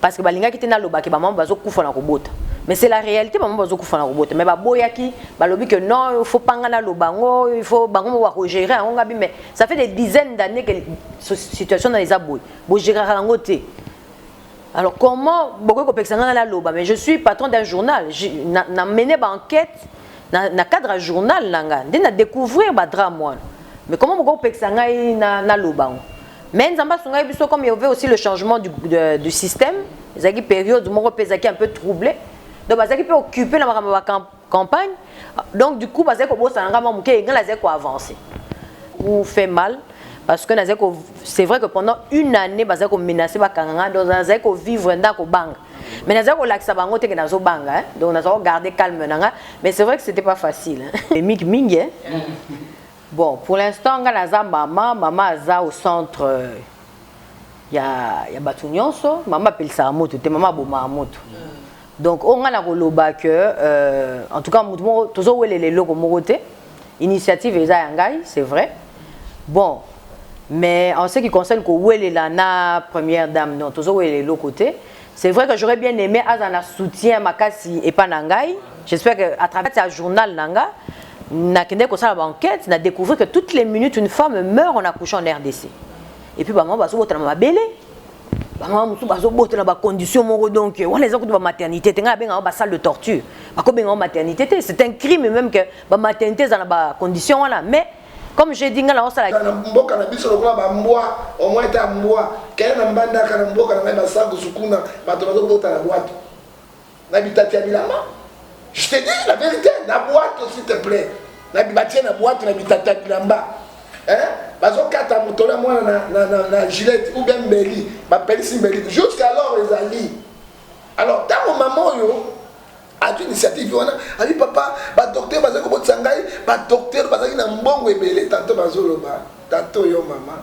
parce que balinga qui tena loba ke ba maman bazo kufa na kobota. Mais c'est la réalité, maman bazo kufa na kobota. Mais ba boyaki ba lobi que non, il faut panga na lobango, il faut bango wa gérer on gabi, mais ça fait des dizaines d'années que situation dans les aboy. Bo gérer rango te. Alors comment beaucoup de personnes la loba, mais je suis patron d'un journal, n'a mené ba enquête na cadre journal nanga, na découvrir ba drame moi. Mais comment beaucoup de personnes na loba. Mais nzamba songa biso comme il y avait aussi le changement du système, ils ont une période où mon repésaki un peu troublé. Donc bazaki peut occuper la campagne. Donc du coup bazaki ko bossa nga mamuke nga lazaki ko avancer. Ou fait mal. Parce que c'est vrai que pendant une année, ils ont menacé les gens vivre dans les banques. Mais ils ont laissé les gens banga, donc ils ont gardé calme. Mais c'est vrai que ce n'était pas facile. Bon, pour l'instant, maman est au centre. Il y a Batunyonso, maman appelle ça Amoto, maman Boma Amoto. Donc, on a la roloba que, en tout cas, toujours les locaux moroté, initiative c'est vrai. Bon. Mais en ce qui concerne la première dame, non, toujours l'autre côté, c'est vrai que j'aurais bien aimé avoir un soutien Makasi et pas Nangai. J'espère qu'à travers ce journal Nanga, on a découvert que toutes les minutes une femme meurt en accouchant en RDC. Et puis maman baso bota na belé. Maman musu baso bota na ba condition moro donc on les autres de maternité, tenga benga ba salle de torture. Ba ko benga maternité, c'est un crime même que ba maternité dans ba condition là, mais comme j'ai dit, on a la mboka na biso lokola ba mbwa au moins ta mbwa kaya na mbanda kana mboka na ba sango sukuna bato bazo bota na boîte na bitati ya bilamba. Je te dis la vérité, la boîte s'il te plaît. Na bitati na boîte na bitati ya bilamba. Hein? Bazo kata motola moi na gilet ou bien mbeli, ba pelisi mbeli jusqu'alors les alliés. Alors dans mon maman yo a une initiative on a dit papa ba docteur baza ko botsangai ba docteur baza na mbongo ebele tantôt bazolo ba tantôt yo maman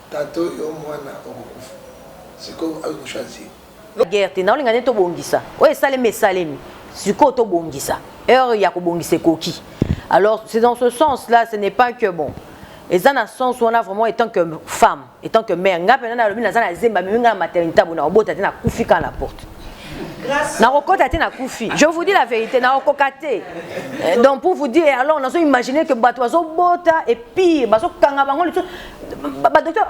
tantôt yo mwana okufa siko a choisir guerre na linga neto bongisa o esalemi esalemi siko to bongisa heure ya ko bongisa koki. Alors c'est dans ce sens là, ce n'est pas que bon et ça dans le sens où on a vraiment étant que femme étant que mère nga pena na lobi na za na zemba minga maternité bona obota na kufika na porte. Je vous dis la vérité, donc pour vous dire, alors on a imaginé que Batoazo Bota et pire, Baso Kangabango, docteur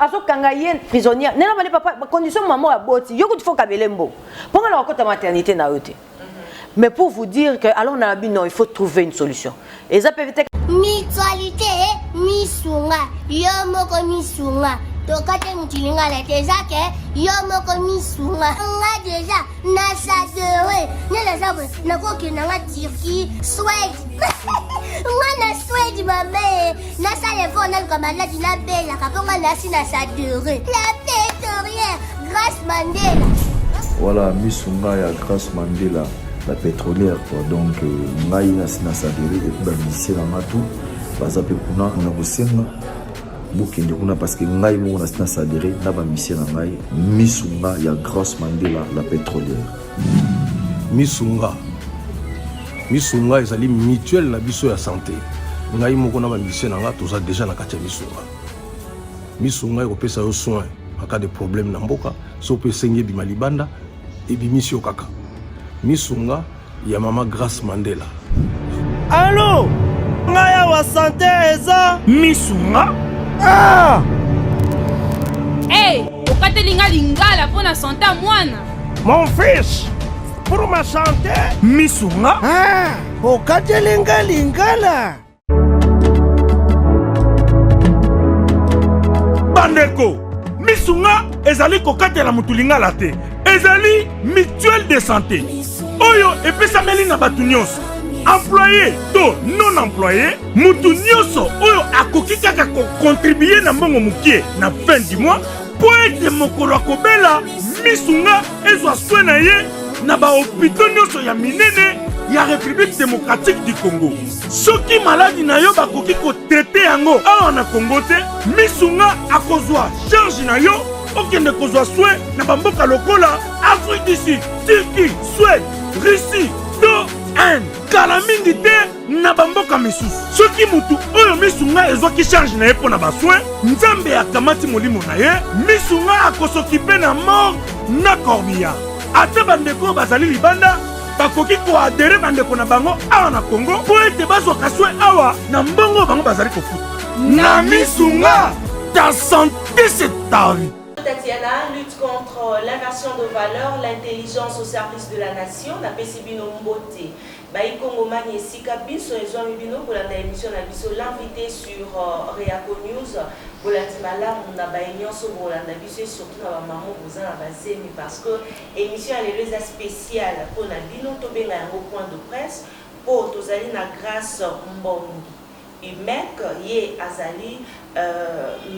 Aso Kangayen, prisonnière, n'est pas papa, condition maman à Boti, Yoko faut Kabelembo. Pour la côté maternité na ote. Mais pour vous dire que, alors on a dit non, il faut trouver une solution. Et ça peut être. Mutualité, Misunga, Yomoko Misunga. Tokate mutilinga la tezake yomoko misunga nga déjà na sadere ne la sabre na ko ke na Turquie Suède nga na Suède maman na sale fona comme la dina bella kaponga na sina sadere la pétrolière Grace Mandela. Voilà misunga ya Grace Mandela la pétrolière quoi. Donc ngai na sina sadere et puis ba lycée na matu bazape kuna na bosenga bokende kuna parce que ngai mo na sina sadere na ba mission na ngai misunga ya Grace Mandela la pétrolière. Misunga ezali mutuelle na biso ya santé. Ngai mo na ba mission na nga toza déjà na kati ya misunga ekopesa yo soin en cas de problème na mboka so pe sengi bima libanda et bimisio kaka. Misunga ya mama Grace Mandela. Allô ngaya wa santé eza misunga. Ah! Hey, okatelinga lingala pour la santé à mwana. Mon fils, pour ma santé, misunga. Ah, okatelinga lingala. Bandeko, misunga ezali kokatela mutulingala te. Ezali mutuelle de santé. Oyo epesameli na batu nyonso. Employé to non employé, mutu nyonso oyo akoki kaka ko contribuer na mbongo mukie na fin du mois po ete mokolo akobela misunga ezwa soin na ye na ba hôpitaux nyonso ya minene ya République démocratique du Congo. Soki maladi na yo bakoki ko traiter yango awa na Congo te, misunga akozwa charge na yo okende kozwa soin na bamboka lokola Afrique du Sud, Turquie, Suède, Russie, to Inde. Kala mingi te na bamboka misusu. Soki mutu oyo misunga ezwaki charge na ye pona bassoin, nzambe akamati molimo na ye, misunga akosokipe na mort na corbillard. ate bandeko bazali libanda bakoki koadere bandeko na bango awa na Congo po ete bazwaka soin awa na mbongo bango bazali kofuta. Na misunga, ta santé c'est ta vie. Tatiana lutte contre l'inversion de valeurs, l'intelligence au service de la nation. Na pesibino mbote. Baï Congo Mani Sika Biso et Jean Bino pour la émission na Biso l'invité sur Reaco News pour la Timala on a baignon sur Rolanda Biso et surtout na maman vous en avez parce que émission elle est spéciale pour na Bino tobenga au point de presse pour tozali na grâce Mbongi. Et mec yé azali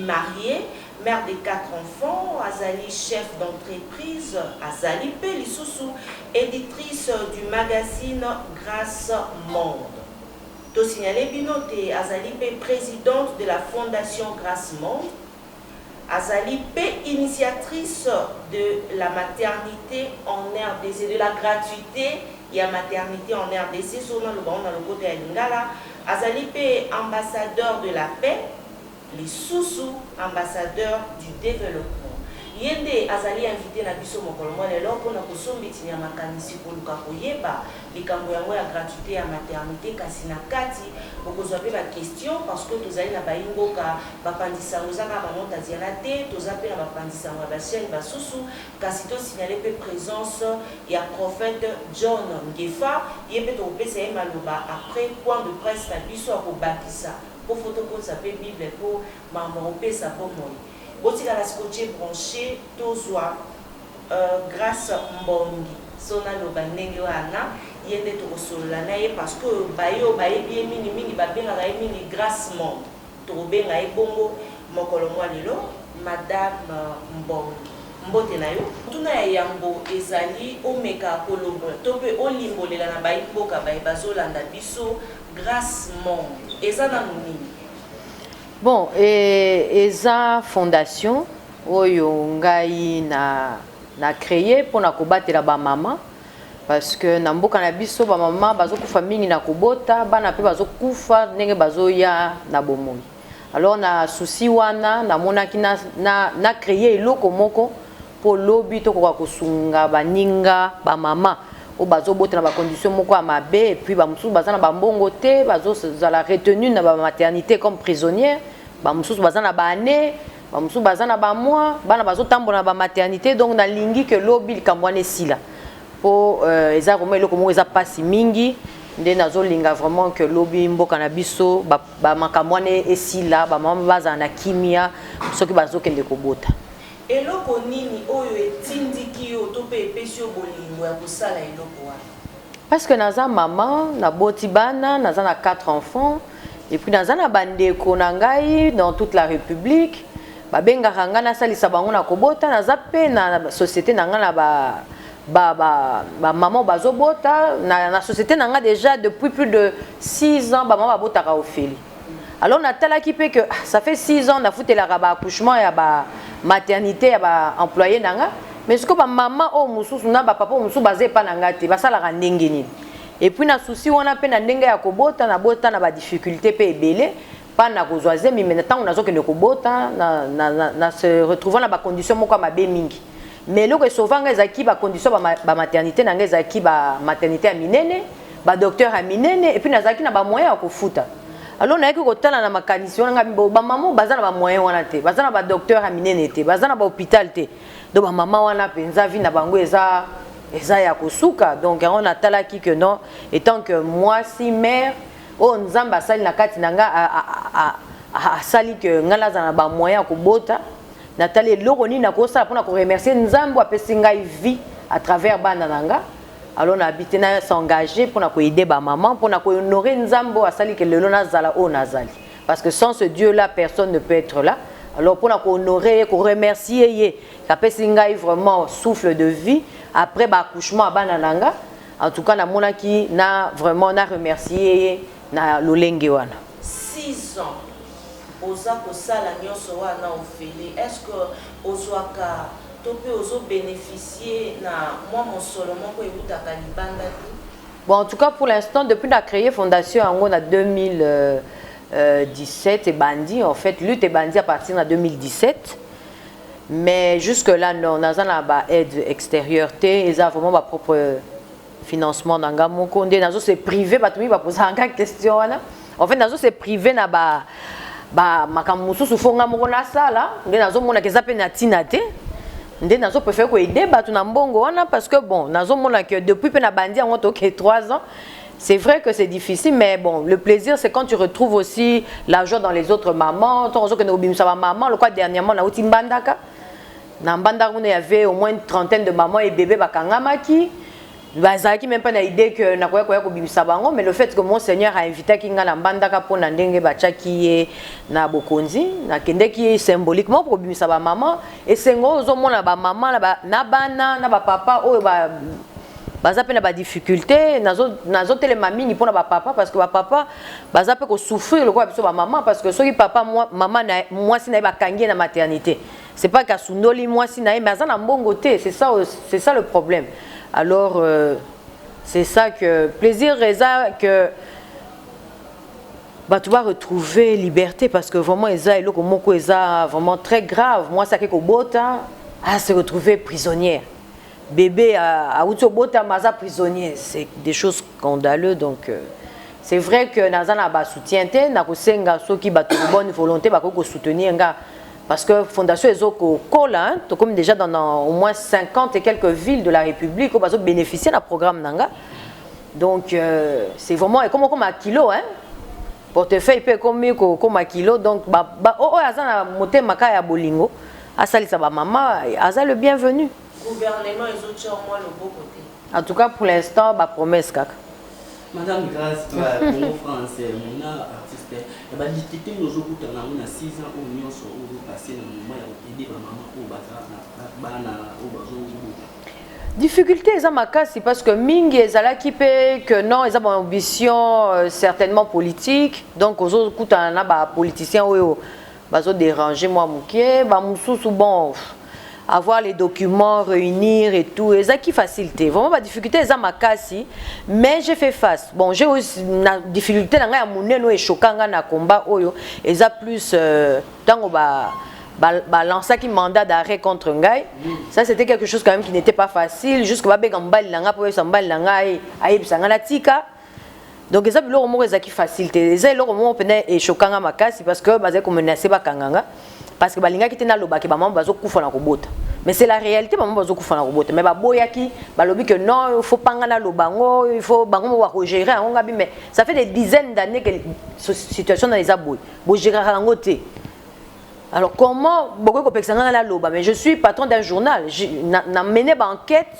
marié, mère de 4 enfants, Azali chef d'entreprise, Azali Pelissousou, éditrice du magazine Grâce Monde. To signaler Binote, Azali P présidente de la fondation Grâce Monde, Azali P initiatrice de la maternité en RDC, de la gratuité et la maternité en RDC, sur le côté de Lingala, Azali P ambassadeur de la paix, les sous-sous ambassadeurs du développement. Yende azali invité na biso mokolo mwa lelo pona kosombiti ya makanisi koluka koyeba likambo yango ya gratuité ya maternité kasi na kati bokozwa pe ba question parce que tozali na bayimboka bapandisa ngozaka bango taziana te tozape na bapandisa ngwa ba chaîne basusu kasi to signaler pe présence ya prophète John Ngefa yebe to pesa ye maloba après point de presse na biso akobakisa pour photocopie ça peut Bible pour maman pesa pour moi. Botika la scotché branché tozwa grâce Mbongi sona lo banenge wana yende to kosolola na ye parce que bayo bayebi mingi mingi babenga ga mingi grâce monde to benga e bongo mokolo mwa lelo madame Mbongi mbote na yo tuna ya yango ezali omeka kolombo to pe olimbolela na bayimboka baye bazolanda biso grâce monde ezana nini. Bon, eza fondation oyo ngai na créé pour na kobatela ba mama parce que na mboka na biso ba mama bazokufa mingi na kobota bana pe bazokufa ndenge bazoya na bomoi. Alors na souci wana na monaki na créé eloko moko pour lobi to ko kosunga baninga ba mama o bazobota na ba condition moko ya mabe et puis ba mususu bazana ba mbongo te bazozala retenu na ba maternité comme prisonnière. Ba mususu bazana ba année ba mususu bazana ba mois bana bazotambola ba maternité donc na lingi que lobi likamwane sila po eza comme eloko moko eza pasi mingi nde nazolinga vraiment que lobi mboka na biso ba makamwane esila ba mama bazana na kimia soki bazokende kobota eloko nini oyo etindiki yo to pe epesio bolingo ya kosala eloko wana parce que naza maman na boti bana naza na 4 enfants. Et puis dans un bandeko na ngai dans toute la République babenga ranga na salisa bango na kobota na zape na société na nga na ba maman bazobota na société na nga déjà depuis plus de 6 ans ba maman babotaka ofeli. Alors na tala ki pe que ça fait 6 ans na futela ba accouchement ya ba maternité ya ba employé na nga mais ce que ba maman o mususu na ba papa mususu bazé pa na nga te basala ka ndenge nini. Et puis na souci wana pe na ndenge ya kobota na bota na ba difficulté pe ebele pas na kozwaze mais maintenant on a zokende kobota na se retrouvant na ba condition moko mabe mingi mais loko sovanga ezaki ba condition ba maternité na nga ezaki ba maternité ya minene ba docteur ya minene et puis nazaki na ba moyen ya kofuta alors na yaki kotala na makanisi wana ngabi ba maman bazana ba moyen wana te bazana ba docteur ya minene te bazana ba hôpital te donc ba maman wana penza vi na bango eza ya kosuka donc on a talaki que non étant que moi si mère o nzamba sali na kati nanga a sali que ngala za na ba moyen ko bota natali loko ni na ko sala pona ko remercier nzambo apesi ngai vie à travers bana nanga alors na habité na s'engager pour na ko aider ba maman pour na ko honorer nzambo a sali que lelo na zala o nazali parce que sans ce Dieu là personne ne peut être là. Alors pour na ko honorer ko remercier ye apesi ngai vraiment souffle de vie. Après l'accouchement à Banananga, en tout cas, qui n'a vraiment remercié na lolenge wana. 6 ans. Oza ko sala nyonso wana ofeli. Est-ce que ozwaka to pe ozo bénéficier na moi mon solo moko ebutaka libanda? Bon, en tout cas pour l'instant depuis la créé fondation en 2017 et bandi en fait lutte et bandi à partir de 2017. mais jusque là non naza na ba aide extérieure te eza vraiment ba propre financement nanga moko nde nazo c'est privé ba tumi ba poser en question wana en fait nazo c'est privé na ba makambo mususu fonga moko na sala nde nazo mona keza pe na tina te nde nazo préfère ko aider ba tuna mbongo wana parce que bon nazo mona que depuis pe na bandi en to que 3 ans c'est vrai que c'est difficile, mais bon, le plaisir, c'est quand tu retrouves aussi la joie dans les autres mamans. Maman, le quoi dernièrement, on a eu Mbandaka. Dans Mbandaka, il y avait au moins une trentaine de mamans et bébés bakangamaki. Bazaki même pas l'idée que na koya ko mais le fait que mon Seigneur a invité kinga na Mbandaka pour na ndenge bachaki na bokonzi, na kende qui est symboliquement pour bimisa ba maman et sengo zo mona ba maman na bana na ba papa o ba baza pe na ba difficulté nazo telema mingi pona ba papa parce que ba papa baza pe ko souffrir le quoi biso ba maman parce que soki papa maman na moi si na ba kangi na maternité c'est pas ka sundoli moi si na mais aza na mbongo te c'est ça le problème alors c'est ça que plaisir reza que bah tu vas retrouver liberté parce que vraiment eza eloko moko eza vraiment très grave moi ça que ko bota à se retrouver prisonnière bébé à Outobota maza prisonnier c'est des choses scandaleuses donc c'est vrai que nazana ba soutien te na kosenga soki ba to bonne volonté ba ko soutenir nga parce que fondation ezoko kola to comme déjà dans au moins 50 et quelques villes de la République ko ba so bénéficier na programme nanga donc c'est vraiment et comme à kilo hein portefeuille peut comme à kilo donc azana motema ka ya bolingo asalisa ba mama azal le bienvenu. Gouvernement et autres sur moi le beau côté. En tout cas pour l'instant ma promesse kaka. Madame grâce Congo français mon artiste et ba discuter nos jours pour na 6 ans au union sur au passer dans moment ya aider ba maman au bana au bazo. Difficulté eza makasi parce que mingi ezala ki pe que non eza ba ambition certainement politique donc ozo kutana na ba politiciens oyo bazo déranger moi mukie ba mususu bon avoir les documents, réunir et tout, et ça qui facilité. Vraiment ma difficulté c'est makasi, mais j'ai fait face. Bon, j'ai aussi une difficulté dans la monnaie no et choquant na combat oyo, et ça plus dans lancer qui mandat d'arrêt contre Ngai. Ça c'était quelque chose quand même qui n'était pas facile, jusque ba begambal langa pour sambal langa ayi bisanga tika. Donc ça le moment qui facilité. Ça le moment peine et choquant makasi parce que bazé comme menacer ba kanganga. Parce que balinga qui tena loba ki ba mamba bazo kufa na kobota mais c'est la réalité ba mamba bazo kufa na kobota mais ba boyaki ba lobi que non il faut panga na lobango il faut bango wa gérer on gabi mais ça fait des dizaines d'années que situation dans les aboy bo gérer rango te alors comment beaucoup ko pexanga na loba mais je suis patron d'un journal na mené ba enquête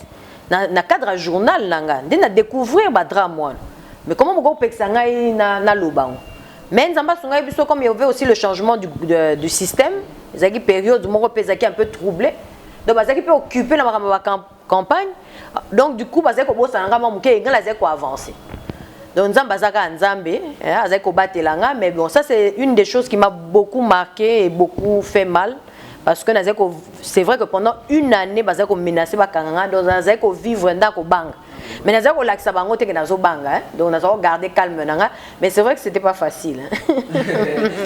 na cadre un journal nanga ndina découvrir ba drame moi mais comment beaucoup pexanga na lobango. Mais comme il y avait aussi le changement du système, il y a une période où mon repère est un peu troublé. Donc, il peut occuper la campagne. Donc, du coup, il faut avancer. Donc, mais bon, ça c'est une des choses qui m'a beaucoup marqué et beaucoup fait mal. Parce que c'est vrai que pendant une année, il a menacé de vivre dans le banque. Mais nous avons l'accès à bango te que nous banga, donc nous avons gardé calme nanga. Mais c'est vrai que c'était pas facile.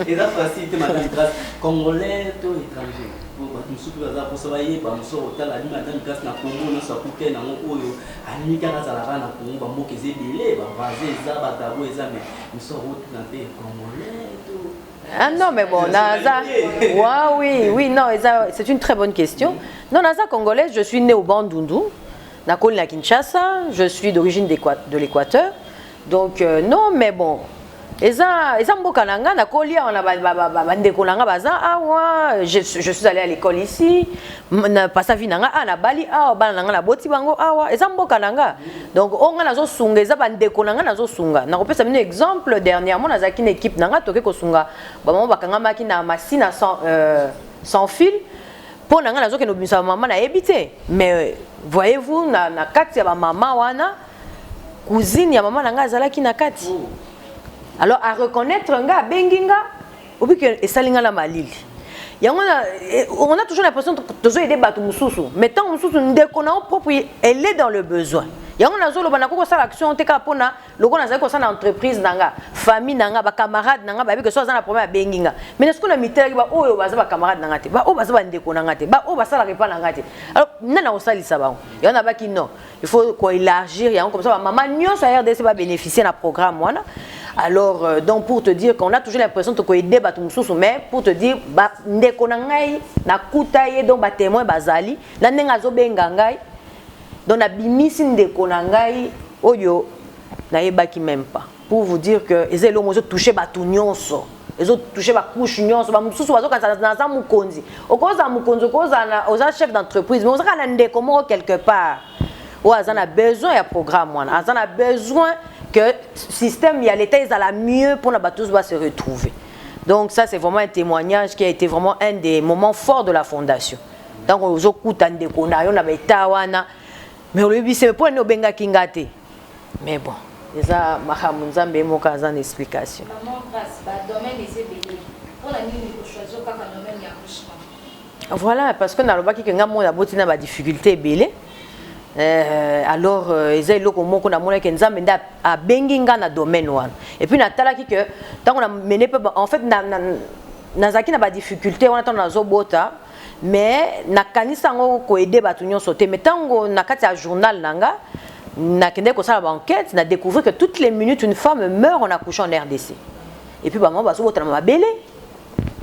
Et la facilité madame grâce congolais to étranger. Pour musuku baza pour savoir ba muso otala ni madame grâce na Congo na sakuté na oyo ani kaka za la na Congo ba moke zebele ba vaser za ba tabo eza mais muso otala te congolais to. Ah non mais bon Naza. Oui non c'est une très bonne question. Non Naza congolaise, je suis née au Bandundu. Na Kinshasa, je suis d'origine de l'Équateur. Donc non mais bon. Eza mboka nanga na kolia on a bandeko nanga baza awa je suis allé à l'école ici na passa vie nanga na Bali awa bana nanga na boti bango awa eza mboka nanga donc onga nazo sunga eza bandeko nanga nazo sunga na kopesa un exemple dernièrement na zaki une équipe nanga toke ko sunga ba mama bakanga maki na machine sans fil pour nanga nazo ke no bimisa maman na ebité mais voyez-vous na kati ya ba mama wana cousine ya maman nanga azalaki na kati. Alors à reconnaître un gars benginga ou bien que salinga la malili. On a toujours l'impression que tous aider batu mususu. Mais tant mususu ndekona propre elle est dans le besoin. yango nazoloba nakoko sala action te ka pona loko nazali ko sala entreprise nanga famille nanga ba camarade nanga ba que so za na problème benginga mais est-ce que na mitela ba oyo baza ba camarade nanga te ba o baza ba ndeko nanga te ba o basala repa nanga te alors nana osalisa ba yango na baki non il faut ko élargir yango comme ça maman nyonso à RDC va bénéficier na programme wana. Alors donc pour te dire qu'on a toujours l'impression de ko aider ba tumususu mais pour te dire ba ndeko nangai na kutaye donc ba témoin bazali na ndenga zo benga ngai donc na bimisi ndeko nangai oyo na yebaki même pas pour vous dire que ezelo mozo toucher ba tunyonso ezo toucher ba couche nyonso ba mususu bazo kanza na za mukonzi okoza mukonzi okoza na oza chef d'entreprise mais oza kana ndeko moko quelque part ou azana besoin ya programme wana azana besoin que système y a l'état ils la mieux pour la tous va se retrouver. Donc ça c'est vraiment un témoignage qui a été vraiment un des moments forts de la fondation. Donc on okuta ndeko na yo na beta wana mais on lui c'est pour no benga kingate. Mais bon, ça mahamunzambe moka za explication. Maman grâce ba domaine ese belé. Pour la nini ko choisir ka domaine ya accouchement. Voilà parce que na lobaki que ngamo ya botina ba difficulté belé. Alors ezai loko moko na mona ke nzambe nda a benginga na domaine wana et puis natala ki que tant on a mené en fait nazaki na ba difficulté wana tant na zobota mais na kanisa ngo ko aider batu nyonso te mais tango na kati ya journal nanga na kende ko sala ba enquête na découvrir que toutes les minutes une femme meurt en accouchant en RDC et puis ba mo ba zobota na mabele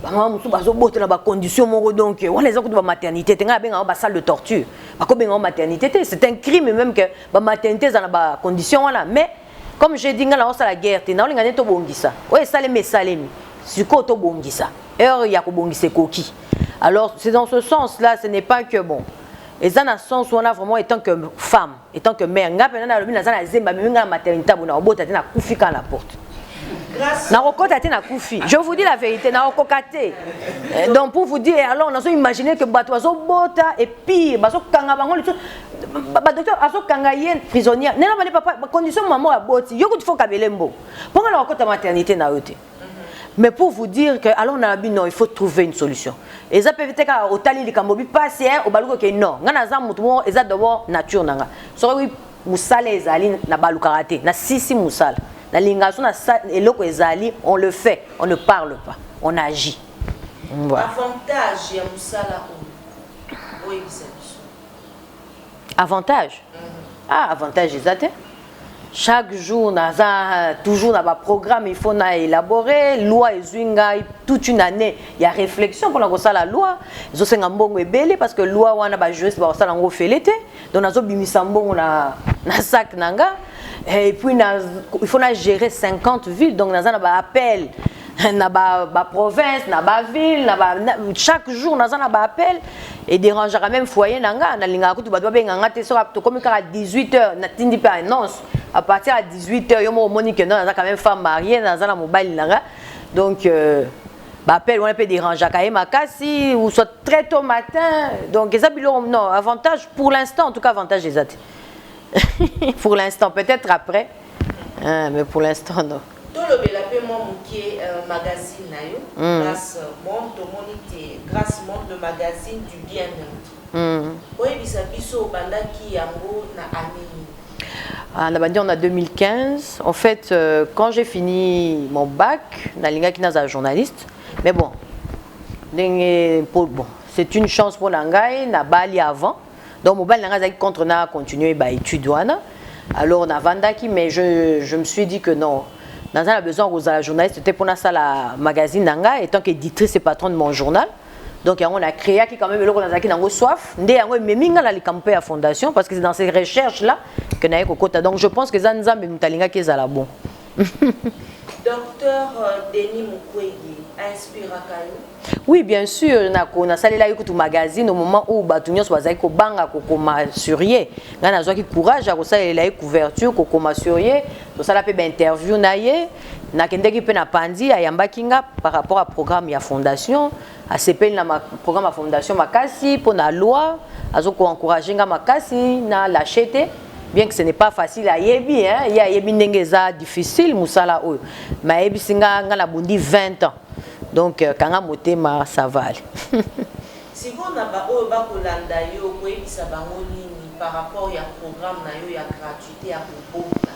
maman musu bazobota na ba condition moko donc on les autres ba maternité tenga benga ba salle de torture ba ko benga maternité c'est un crime même que ba maternité za na ba condition wana mais comme j'ai dit ngala on la guerre te na linga to bongisa o esalemi esalemi siko to bongisa heure ya ko bongisa koki alors c'est dans ce sens là ce n'est pas que bon et ça dans sens où on a vraiment étant que femme étant que mère ngapena na lobi na za na zemba minga maternité bona obota te na kufika na porte. Je vous dis la vérité, donc pour vous dire, alors on a imaginé que Batoazo Bota et pire, Baso Kangabango, docteur Aso Kangayen, prisonnière, n'est pas condition maman à Boti, Yoko faut Kabelembo. Pour la côte maternité na ôté. Mais pour vous dire que alors on a dit non, il faut trouver une solution. Et ça peut être au tali les Kamobi passer au baluko que non, ngana mutumo eza d'abord nature nanga. So oui, musale ezali na balukarate, na sisi musale. La lingation et l'eau on le fait, on ne parle pas, on agit. Voilà. Avantage ya musala o. Avantage. Ah, avantage exact. Chaque jour toujours dans un programme il faut élaborer loi et zwinga toute une année il y a réflexion pour la loi zo senga mbongo ebele parce que loi wana ba juriste ba sala ngo felete donc nazo bimisa mbongo na sac nanga et puis il faut gérer 50 villes donc naza na ba appel na ba province na ba ville chaque jour naza na ba appel et déranger même foyer nanga na linga kutu ba benga ngate so to comme à 18h na tindi pa annonce à partir à 18h yo mo moni que non naza quand même femme mariée naza na mobile nanga donc ba appel on peut déranger quand même makasi ou soit très tôt matin donc ça bilo non avantage pour l'instant en tout cas avantage les autres pour l'instant peut-être après mais pour l'instant non. Tolobela pe mo mukie magazine na yo grâce monde le magazine du bien-être. Oyebisa biso bandaki yango na année. On a 2015. En fait, quand j'ai fini mon bac, nalinga ki naza journaliste. Mais bon, c'est une chance pour Nangai na bali avant. Donc mobile nanga za contre na continuer ba étude wana. Alors on a vandaki mais je me suis dit que non. Dans un besoin aux journalistes, c'était pour ça la magazine nanga étant qu'éditrice et patron de mon journal. Donc on a créé qui quand même le qui n'a soif. Ndé yango meminga la campé à fondation parce que c'est dans ces recherches là que na kokota. Donc je pense que zanzambe mutalinga qui est là bon. Docteur Denis Mukwege inspire kayo. Oui, bien sûr, na salela yukutu magazine au moment où batunyo swazaki ko banga ko koma surier. Ngana zwa ki courage a ko salela couverture ko koma surier. To sala pe interview na ye na kendeki pe na pandi ayamba kinga par rapport à programme ya fondation, a CPL na programme à fondation makasi pour na loi, azoko encourager nga makasi na l'acheter. Bien que ce n'est pas facile à yebi hein, il y a yebi ndengeza difficile musala oyo. Ma yebi singa nga la bundi 20 ans. Donc kanga motema ça va aller. Si vous na ba oyo ba kolanda yo ko yebisa bango nini par rapport à programme na yo ya gratuité à Bobota.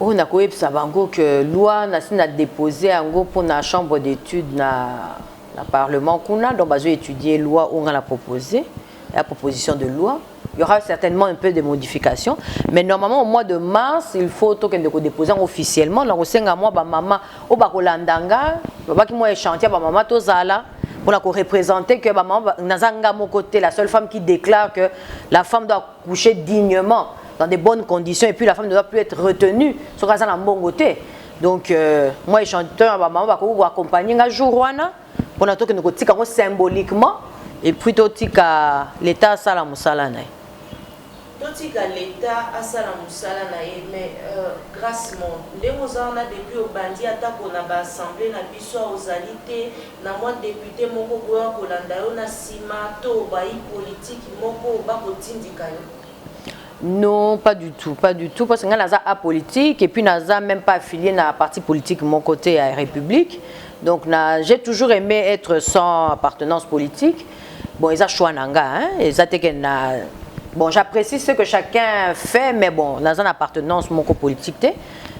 On a koyebisa bango que loi na déposé ango pour la chambre d'études na parlement kuna donc bazo étudier loi on a la proposé la proposition de loi. Il y aura certainement un peu de modifications, mais normalement au mois de mars il faut que nous déposer officiellement donc au mois ba maman au bakolandanga ba ki moi chantier ba maman tozala pour la représenter que ba maman nazanga mon côté la seule femme qui déclare que la femme doit coucher dignement dans des bonnes conditions et puis la femme ne doit plus être retenue sur la bon côté. Donc moi chanteur ba maman ba ko accompagner un jour wana pour na to que nous tika symboliquement et puis to tika l'état sala musala na totika l'état asala musala na ye mais grâce mon ndenge ozana depuis obandi atako na ba assemblée na biso ozali te na moi député moko boya kolanda yo na sima to bayi politique moko bakotindika yo. Non, pas du tout, parce que nous sommes apolitique et puis nous sommes même pas affiliés à un parti politique mon côté à la République. Donc j'ai toujours aimé être sans appartenance politique. Bon, ils ont choisi bon, j'apprécie ce que chacun fait, mais bon, nous avons une appartenance mon politique,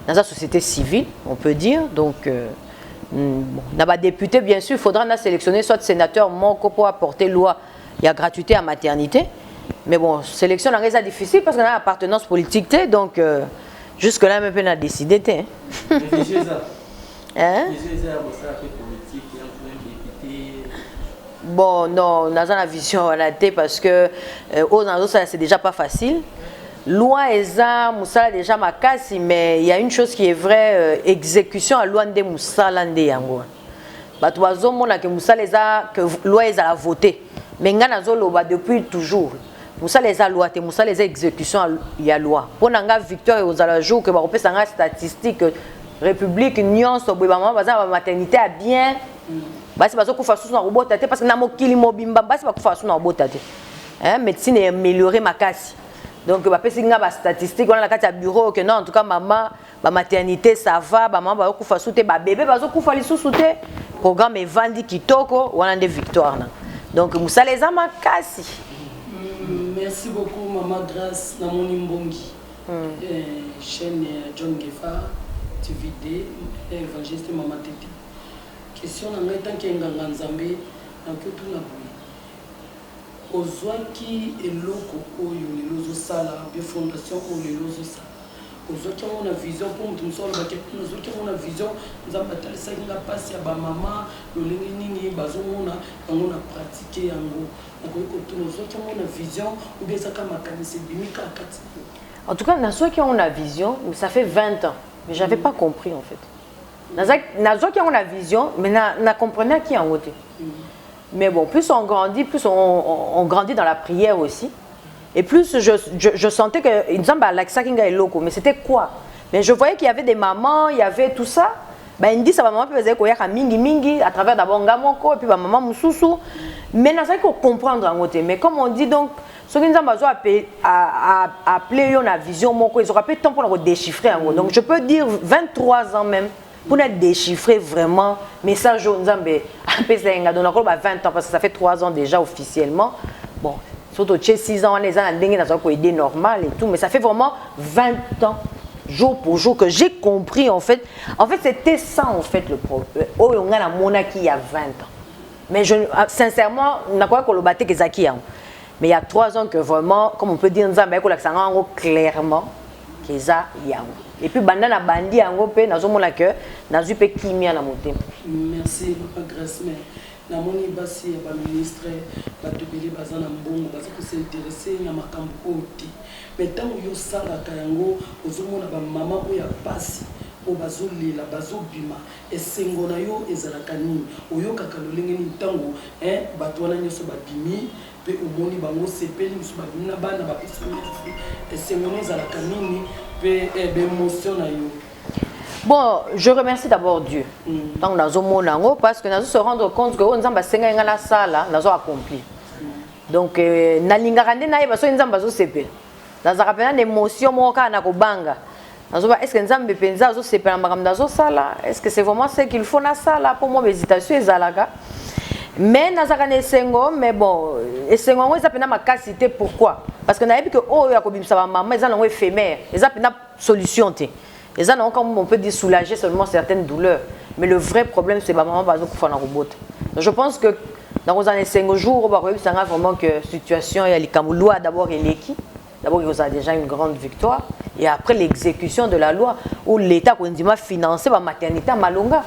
dans la société civile, on peut dire. Donc, dans la député, bien sûr, il faudra sélectionner soit sénateur mon pour apporter loi, il y a gratuité à maternité. Mais bon, sélection est difficile parce qu'on a une appartenance politique, donc jusque-là, même on a décidé. Bon, non, on a la vision à la tête parce que aux enjeux, c'est déjà pas facile. Loi et ça, Moussala déjà ma casse, mais il y a une chose qui est vraie, exécution à loi de Moussala de Yango. Bah, tu vois, que Moussala que loi est à la voter. Mais ngana zolo depuis toujours. Moussa les a loi, Moussa les a exécutions, il y a loi. Pour nga victoire aux alentours que on peut s'en statistique République Union sobibama baza maternité a bien. Basi bazo ku fasu na robot parce que na mokili mobimba basi ba ku fasu na robot hein médecine est améliorée makasi. Donc ba pesi nga ba statistique on a la carte à bureau que non en tout cas maman ba maternité ça va ba maman ba ku fasu te ba bébé bazo ku fali sous te programme est vendu kitoko on a des victoires. Donc Moussa les a makasi. Merci beaucoup, Maman Grâce, Namoni Mbongi, chaîne John Gefa, TVD, évangéliste Maman Tete. Question en tant qu'Enganga Nzambe, en que tout n'a pas. Ozwaki eloko oyo lelozo sala, bien fondation oyo lelozo sala. Ozwaki on a vision pour mutu solo baketi, ozwaki on a vision, Nzambe atalisa kinga pasi ya ba maman, lolengi nini bazomona, yango na pratiquer yango. En tout cas, dans ceux qui ont la vision, ça fait 20 ans, mais je n'avais pas compris en fait. Dans ceux qui ont la vision, mais je comprenais qui en côté. Mais bon, plus on grandit, plus on grandit dans la prière aussi. Et plus je sentais que, il me semble que est loco, mais c'était quoi? Mais je voyais qu'il y avait des mamans, il y avait tout ça. Ben, il dit ça va maman peut dire mingi à travers d'abord ngamoko et puis maman mususu. Mais là, ça faut comprendre en côté. Mais comme on dit donc, ceux qui nous ont appelé la vision moko, ils auraient pas le temps pour nous déchiffrer en gros. Donc je peux dire 23 ans même pour nous déchiffrer vraiment message aux Nzambe. Donc on a 20 ans parce que ça fait 3 ans déjà officiellement. Bon, surtout 6 ans les ans dans une idée normale et tout, mais ça fait vraiment 20 ans. Jour pour jour que j'ai compris en fait c'était ça en fait le problème on a la monarchie il y a 20 ans mais sincèrement on a quoi qu'on le battait que Zaki mais il y a 3 ans que vraiment comme on peut dire clairement que ça y a et puis bandana bandi ango pe nazomona que nazu pe kimia na moté. Merci Grâce mais na moni basi ba ministre ba tobeli bazana mbongo baza ko s'intéresser na makambo oti mais tant yo sala kayango ozomona ba mama oya pasi o bazolela bazobima esengo na yo ezalaka nini oyokaka lolenge ni tango bato wana nyoso babimi pe omoni bango sepeli musu babimi na bana bapesi esengo na ezalaka nini pe émotion na yo. Bon, je remercie d'abord Dieu. Tant parce que nous se rendre compte que nous avons la salle, nous avons accompli. Donc, nous avons une émotion, est-ce que nous avons est-ce que c'est vraiment ce qu'il faut dans la salle pour moi, hésitation et zalaga. mais nazaka na esengo mais bon esengo ngo eza pena makasité pourquoi parce que nayebi que oyo ya kobimisa ba maman eza nango éphémère eza pena solution te eza nango comme on peut dire soulager seulement certaines douleurs mais le vrai problème c'est ba maman bazo kufa na robota. Je pense que dans les 5 jours ba koyebisa nga vraiment que situation ya likamu loi d'abord eleki d'abord il y a déjà une grande victoire et après l'exécution de la loi où l'état kondima financer ba maternité à Malonga.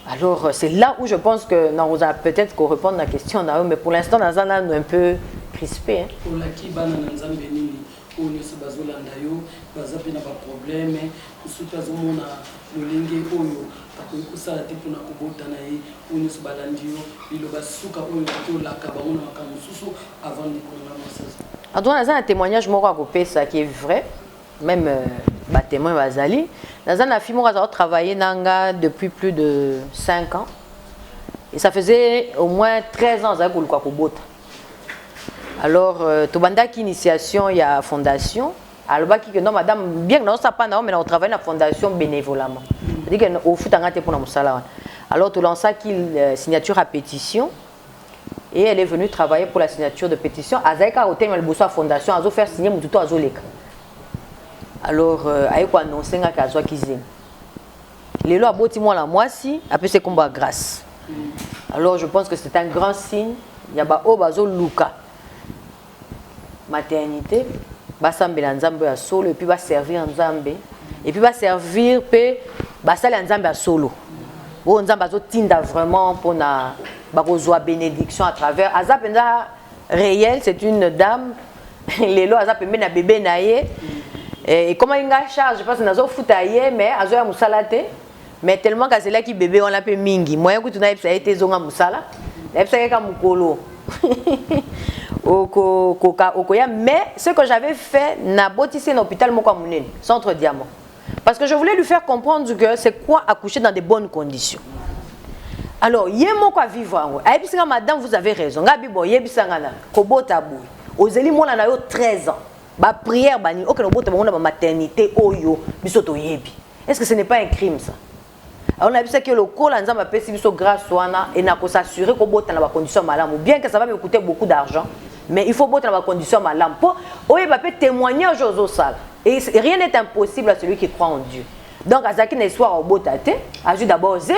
Alors c'est là où je pense que nous allons peut-être qu'on répondre à la question, mais pour l'instant, nous sommes un peu crispés. Pour la qui banane nzambe nini, on ne se base pas là-dessus, base pas na problème, surtout à mon molenge oyo, parce que ça a été pour na kubota na ye, on ne se balandio, il va suka oyo to la kabana makamususu avant de commencer. En tout cas, nous avons un témoignage moi à ça qui est vrai, même témoin Bazali. Nous avons travaillé nanga depuis plus de 5 ans. Et ça faisait au moins 13 ans que nous alors, Tobanda qui initiation, il y a fondation. Alors, non, madame, bien que nous ne mais on travaille dans la fondation bénévolement. C'est-à-dire qu'au foot, pour nous alors, tu lances une signature à pétition. Et elle est venue travailler pour la signature de pétition. Azaïka Hotel, elle a fondation, elle a fait signer mon tuto à Zoleka. Alors, elle a annoncé qu'elle a fait les lois à la moitié, après c'est combat grâce. Alors, je pense que c'est un grand signe. Il y a Bazo Luka. Maternité, Basambela Nzambe à solo, et puis va servir Nzambe. Et puis va servir, puis Basale Nzambe à solo. Bon, Nzambe a tinda vraiment pour na barozoa bénédiction à travers. Azapenda réel, c'est une dame. Les lois Azapembe na bébé naie. Et comment il a charge, je pense que nazo foutaye, mais azo ya musalate. Mais tellement que c'est là qui bébé on l'appelle mingi. Moi écoute na epsa été zonga musala. Epsa ka mukolo. Mais ce que j'avais fait n'a bâtissé un hôpital Centre Diamant. Parce que je voulais lui faire comprendre que c'est quoi accoucher dans de bonnes conditions. Alors, il y a quoi vivre. Madame, vous avez raison. Ozeli mona na yo 13 ans. Ba prière bani okena bota ba maternité oyo bisoto yebi. Est-ce que ce n'est pas un crime ça? Alors on a vu que le col en Nzamba pesi biso grâce wana et na ko s'assurer ko bota na ba conditions malamu. Bien que ça va me coûter beaucoup d'argent, mais il faut bota na ba conditions malamu. Po oyo ba peut témoigner aux autres salles. Et rien n'est impossible à celui qui croit en Dieu. Donc azaki na histoire au bota te, azu d'abord zemi.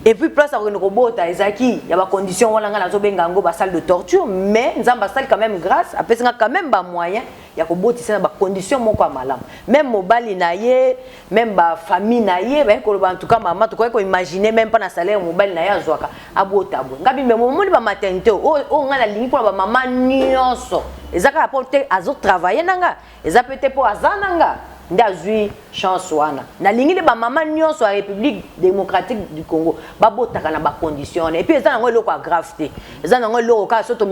Et puis place à une robot à Ezaki, il y a des conditions où on a une salle de torture, mais nous avons quand même grâce, après ça quand même des moyens, il y a des conditions mon quoi malam. Même mobile naie, même ba famille naie, ben en tout cas maman, tu crois qu'on imaginer même pas na salaire mobile naie azoaka abotabo. Ngabi mais moment ba maternité, on a la ligne pour ba maman nyonso. Ezaka apporter azo travailler nanga, ezaka peut-être pour azananga. Ndazui chance wana na lingi le ba maman nyonso à République démocratique du Congo ba botaka na ba condition et puis eza nango eloko gravité eza nango eloko ka so to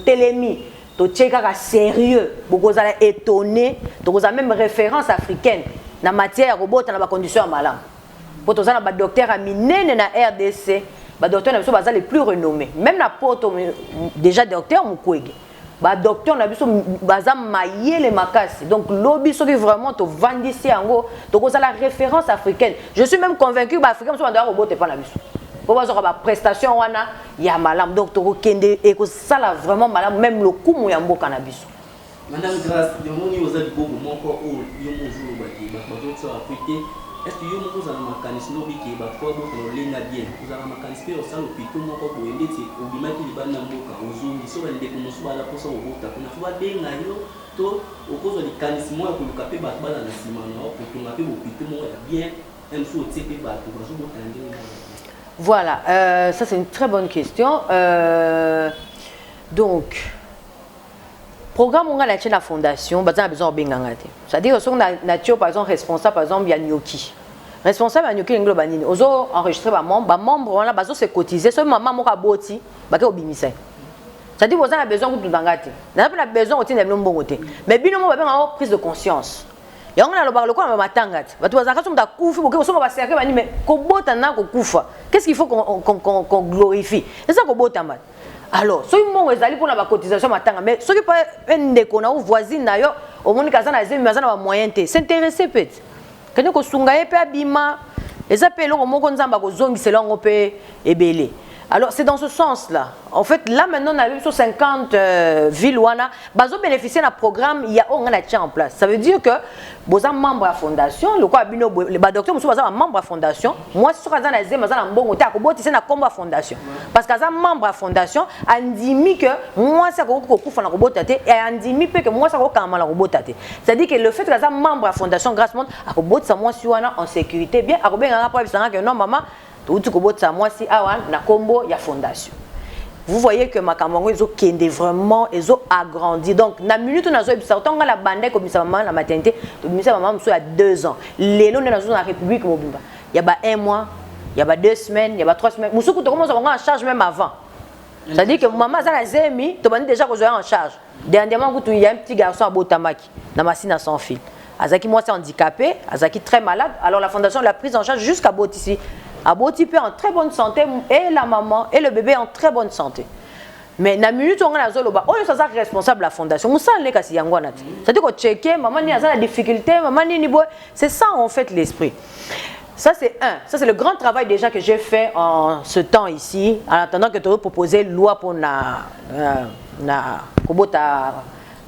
telemi to tcheka ka sérieux bokozala étonné tokoza même référence africaine na matière ya kobota na ba condition malamu po tozala ba docteur a minene na RDC ba docteur na biso baza les plus renommés même na poto déjà docteur Mukwege ba docteur na biso baza mayele makasi donc lobby soki vraiment to vandisi yango to ko la référence africaine je suis même convaincu ba africain so ba robote pas na biso po bazo ba prestation wana ya malam donc to kende e ko sala vraiment malam même le kumu ya mboka na biso madame grâce de moni oza libobo moko o yo mozulu ba ki ba bazo africain est-ce que yo moko za na makanisi no biki ba kwa bo to lenga bien za na makanisi pe o sala pito moko ko endeti o bimaki libana mboka ozungi so ba ndeko mosu bala posa o bota kuna fa benga yo to okozo likanisi mo ko luka pe ba bala na sima no ko to ngape bo pito mo ya bien un so tsepe ba to bazo bota ndenge. Voilà, ça c'est une très bonne question. Donc programme on a la fondation, bah a besoin de bengangate. C'est-à-dire que la nature par exemple responsable par exemple il y a Nyoki. Responsable à Nyoki nglobanini. Ozo enregistrer ba membre on a besoin se cotiser. Ce maman mo ka boti, ba ke obimisa. C'est-à-dire que vous avez besoin de tout bengate. Na pas besoin de tenir mbongo te. Mais bino mo ba benga prise de conscience. Et on a le barlo quoi matangate. Ba tu bazaka so mta kufi bo ke so ba serke bani mais ko bota na ko kufa. Qu'est-ce qu'il faut qu'on glorifie? C'est ça ko bota mat. Alors, si vous avez pour la cotisation, mais si vous avez un voisin, au monde qui a des moyens, s'intéresser peut-être. Quand vous avez un bima, les appels au monde qui ont des zombies, c'est là où on peut ébeler. Alors, c'est dans ce sens-là. En fait, là, maintenant, on a sur 50 villes où on a bénéficié d'un programme, il y a on a tient en place. Ça veut dire que vous êtes membre de la fondation, le quoi, les docteurs, vous êtes membre de la fondation. Moi, si je suis dans un bon côté, je suis dans la fondation. Parce que je suis membre de la fondation, on dit que moi, c'est que moi, c'est-à-dire que le fait que je suis membre de la fondation, grâce à moi, je suis en sécurité, bien, je non, maman. Fondation. Vous voyez que ma Cameroun ils ont vraiment agrandi. Donc, la minute où nous avons la bande comme la maternité, maman il y a 2 ans. Les lots dans la République, il y a 1 mois, il y a 2 semaines, il y a 3 semaines. Nous commençons à en charge même avant. C'est-à-dire que maman a zémi, tu as déjà en charge. Dernièrement, il y a un petit garçon à Botamaki, dans ma sina sans fil. Azaki, moi, c'est handicapé, Azaki très malade. Alors, la fondation l'a prise en charge jusqu'à Botissi. Aboti peut en très bonne santé et la maman et le bébé en très bonne santé. Mais na minute on a zoloba, on est responsable de la fondation. On sent les cas si yango nati. C'est-à-dire que checker maman ni a la difficulté, maman ni boy, c'est ça en fait l'esprit. Ça c'est ça c'est le grand travail déjà que j'ai fait en ce temps ici en attendant que tu aies proposé loi pour la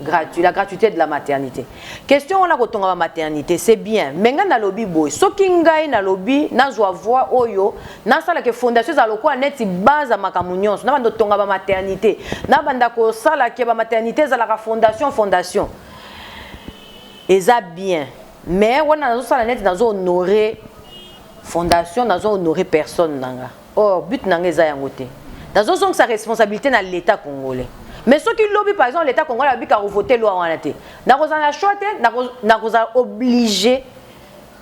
gratuité de la maternité. Question on a kotonga la maternité, c'est bien. Mais nga na lobby boy, so kingai na lobby na zwa voix oyo, na sala que fondation za loko neti base makamunyon, na bando tonga ba maternité. Na banda ko sala ke ba maternité za la fondation. Eza bien. Mais on a sala neti na zo honorer fondation, na zo honorer personne nanga. Oh, but nanga eza yango te. Na zo sa responsabilité na l'état congolais. Mais ceux qui lobby par exemple l'État congolais a voté loi en été. N'a pas choisi, n'a pas obligé.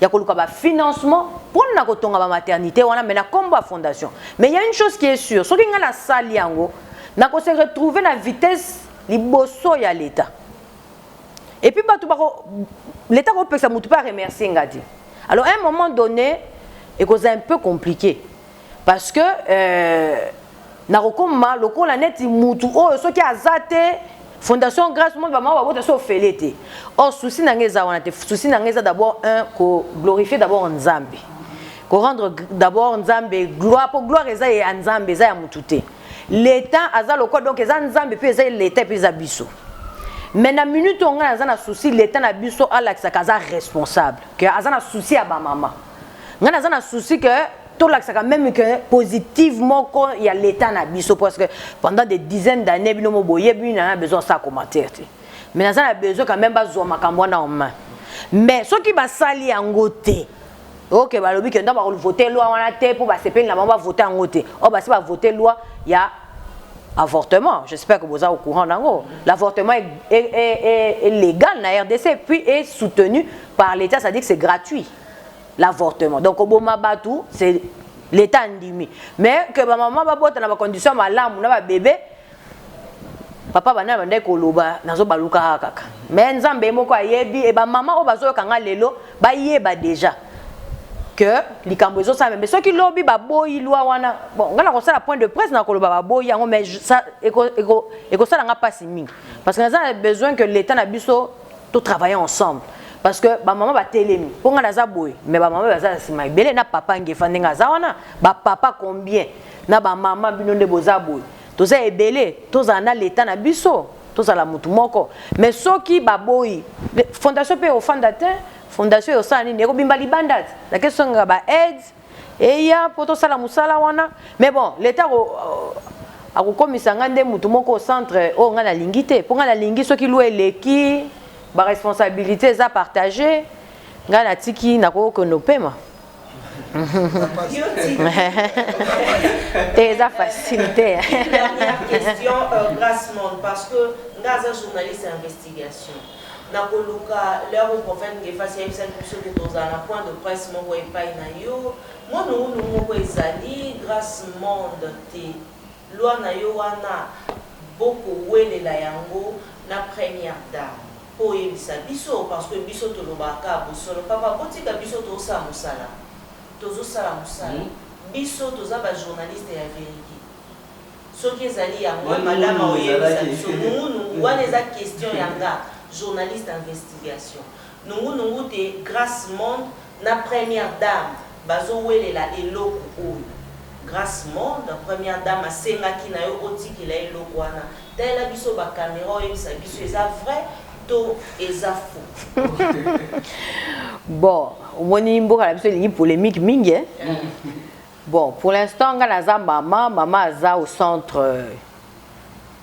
Il y a un financement pour la maternité, on a mené comme fondation. Mais il y a une chose qui est sûre, ceux qui ont la salle yango, n'a pas se retrouver la vitesse liboso ya l'État. Et puis l'État peut ça pas remercier ngadi. Alors à un moment donné, c'est un peu compliqué parce que na rokoma lokola neti mutu oyo soki azate fondation grâce monde maman ba so felete or souci nangeza wana te souci nangeza d'abord ko glorifier d'abord Nzambe ko rendre d'abord Nzambe gloire pour gloire eza ya Nzambe eza ya mutu te l'état aza lokwa donc eza Nzambe puis eza l'état puis eza biso mais na minute on a na souci l'état na biso ala kaza responsable que aza na souci ya ba maman ngana aza na souci que tout là, c'est quand même que positivement il y a l'état na biso parce que pendant des dizaines d'années bino boye bino a besoin ça commentaire mais ça a besoin quand même pas zo makambo na en main mais ceux qui va sali en côté OK ba lobi que ndaba voter loi wana te pour ba sepel na ba voter en côté oh ba si ba voter loi il y a avortement. J'espère que vous êtes au courant d'ango. L'avortement est légal na RDC puis est soutenu par l'état, ça dit que c'est gratuit. L'avortement. Donc, au Boma Batou, c'est l'état endimi. Mais que ma maman va boire dans la condition malam, na bébé, papa va na bande koloba, nazo baluka kaka. Mais nzambe moko ayebi et ba maman o bazo kanga lelo, ba yeba déjà que likambo ezo ça mais ceux qui lobby ba boyi loi wana. Bon, ngala ko sala point de presse na koloba ba boyi yango mais ça eko sala nga pas mingi. Parce que nous avons besoin que l'état na biso tout travailler ensemble. Parce que ba maman ba telemi pour nga za boy mais ba maman ba za sima belé na papa ngefa ndenga za wana ba papa combien na ba maman bino nde boza boy to za ebelé to za na l'état na biso to za la mutu moko mais soki ba boy fondation pe au fondateur fondation yo sa nini ko bimba libandat la question nga ba aide et ya poto sala musala wana mais bon l'état akokomisa nga nde mutu moko au centre o nga na lingité pour nga na lingi soki loué leki ba responsabilité za partagée nga na tiki na ko no pema et ça facilité. Dernière question Grâce Monde parce que nga za journaliste d'investigation na koluka leur prophète ngefa si yebisa biso ke tozana point de presse moko epai na yo mono moko ezali Grâce Monde te loi na yo wana boko welela yango na première dame po yebisa biso parce que biso tolobaka bosolo papa botika biso tosa musala tozosala musala biso toza ba journaliste ya vérité soki ezali yango madame oyebisa biso nungu wana eza question yanga journaliste d'investigation nungu te Grâce Monde na première dame bazo welela eloko oyo Grâce Monde, première dame à Sengaki na yo oti ki la elokwana. Tel la biso ba caméra et ça biso eza vrai to eza faux. Bon, on y mboka la biso lingi polémique mingi hein. Bon, pour l'instant nga naza maman aza au centre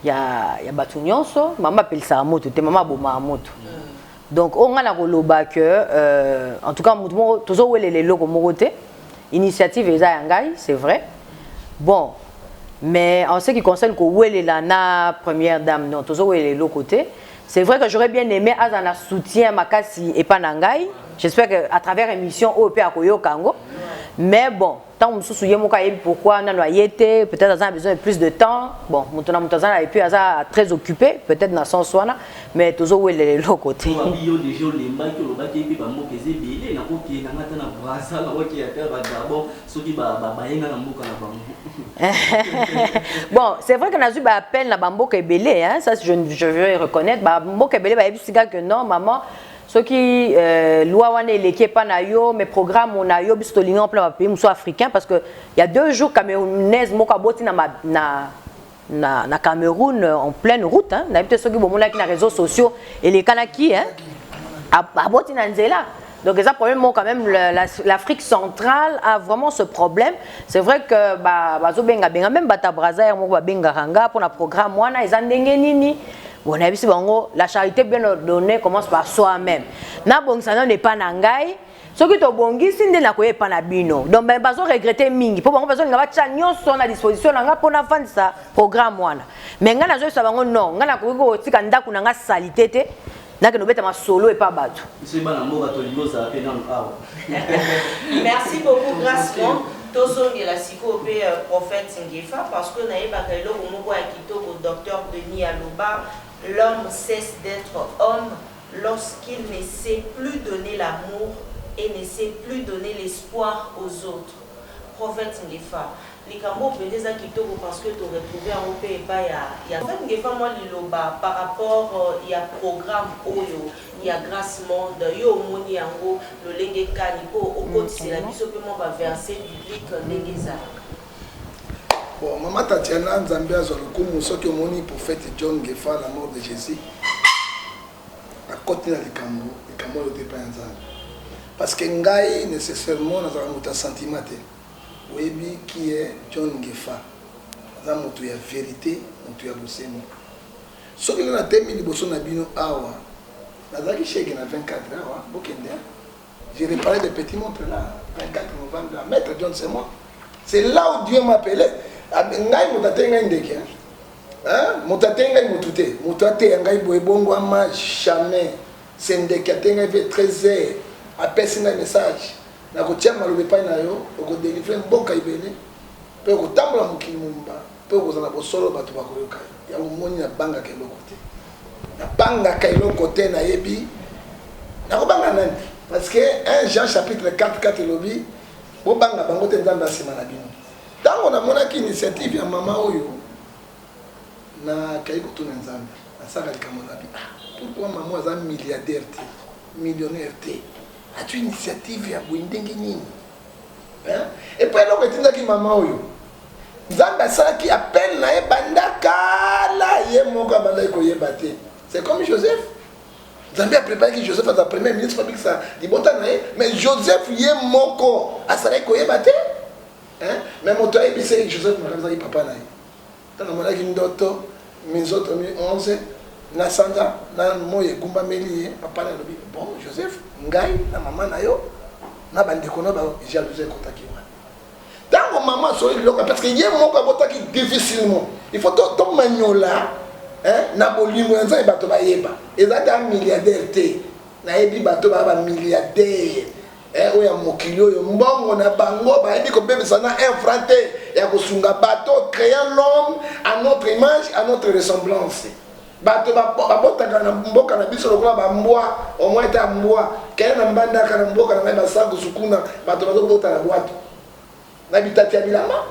ya Batunyonso, maman appelle ça moto, te maman boma moto. Donc on a koloba que en tout cas toujours où les locaux moroté initiative eza yangai, c'est vrai. Bon, mais en ce qui concerne que où est la première dame non toujours où les locaux côté, c'est vrai que j'aurais bien aimé azana soutien makasi et pas nangai. J'espère que à travers émission OP à Koyo Kango. Mais bon, tant que je me souviens pourquoi on a été, peut-être on a besoin de plus de temps. Bon, maintenant et puis on très occupé, peut-être dans son soin, mais toujours où est l'autre côté. Bon, c'est vrai qu'on a eu à peine la bambo kebele, hein, ça je veux reconnaître. Bambo kebele, que non, maman. Ce qui loi wane leki pas na yo mais programme on a yo biso en plein pays muso africain parce que il y a 2 jours camerounaise moko boti na Cameroun en pleine route hein na peut ceux qui bomona qui na réseaux sociaux et les kanaki hein a boti na nzela. Donc ça problème quand même l'Afrique centrale a vraiment ce problème. C'est vrai que bazo benga même bata braza moko benga ranga pour le programme wana ezandenge nini. Bon, la charité bien ordonnée commence par soi-même. Na bon ça n'est pas nangai. Ce qui to bongi sinde na koye pa na bino. Donc ben bazo regretter mingi. Pour bango bazo ngaba tcha nyonso na disposition nga pour na fan ça programme wana. Mais nga na zo sa bango non, nga na ko tika ndaku na nga salité te. Na ke no beta ma solo et pas bato. Merci beaucoup Gracement. Tozongi la psychopé prophète Ngefa parce que na yeba ka eloko moko ya kitoko docteur Denis Aloba. L'homme cesse d'être homme lorsqu'il ne sait plus donner l'amour et ne sait plus donner l'espoir aux autres. Prophète Ngefa, les cambo peut-être kitoko parce que tu retrouvé en OP et pas il y a prophète Ngefa moi liloba par rapport il y a programme oyo il y a Grâce Monde yo moni yango le lenge kanipo au côté c'est la biso pe mo va verser public ndengeza. Bon, maman Tatiana Nzambia Zolukumu, ce que mon prophète John Ngefa, la mort de Jésus, à côté de Likambo, Likambo le départ parce que Ngai nécessairement dans un sentiment, oui, qui est John Ngefa, dans mon la vérité, mon tu as bossé. Ce que l'on a terminé de bosser Nabino Awa, dans la qui est 24 Awa, j'ai réparé des petits montres là, 24 novembre, Maître John, c'est moi. C'est là où Dieu m'appelait. Ngai mutatenga ndeke hein mutatenga mutute mutate ngai boebongo ama jamais c'est ndeke atenga ve 13h apesi ngai message na ko tia malobe pa na yo ko délivrer mboka ibele pe ko tambola mukili mumba pe ko zana bosolo bato bakoyoka ya moni na banga ke lokote na banga ka lokote na yebi na ko banga nani parce que 1 Jean chapitre 4 lobi bo banga bango te nzamba sima na bino. Tant on a mon initiative à maman Oyo, na kaiko tout nzambe, na saka likamonabi. Pourquoi maman est un milliardaire, millionnaire té? As-tu une initiative à Bouindenge nini? Hein? Et puis alors que tu dis maman Oyo, nzambe ça qui appelle na ebandaka la ye moka banda ko yebate. C'est comme Joseph. Nzambe a préparé que Joseph a sa première ministre public ça. Dit bon temps mais Joseph ye moko a sa ko yebate. Hein? Mais mon toit est Joseph Makazaï papa naï. Dans le monde qui ndoto, mes autres 11, Nasanda, na moye Gumba Meli, papa naï. Bon, Joseph, Ngai, na maman naïo, na bande kono ba jalousie kotaki wana. Tant que maman soit loka parce que yé mon kabota qui difficilement. Il faut tout magnola, hein? Na bolimo yanza e bato ba yeba. Ezaka milliardaire té. Na yebi bato ba milliardaire. Oya mokilio yo mbongo na bango ba yebi ko bebisa na un franc te ya kosunga bato créant l'homme à notre image à notre ressemblance. Bato ba botaka na mboka na biso lokola ba mbwa au moins ta mbwa kaya na mbanda kana mboka na ba sango sukuna bato bazo bota na boîte. Na bitati ya bilama.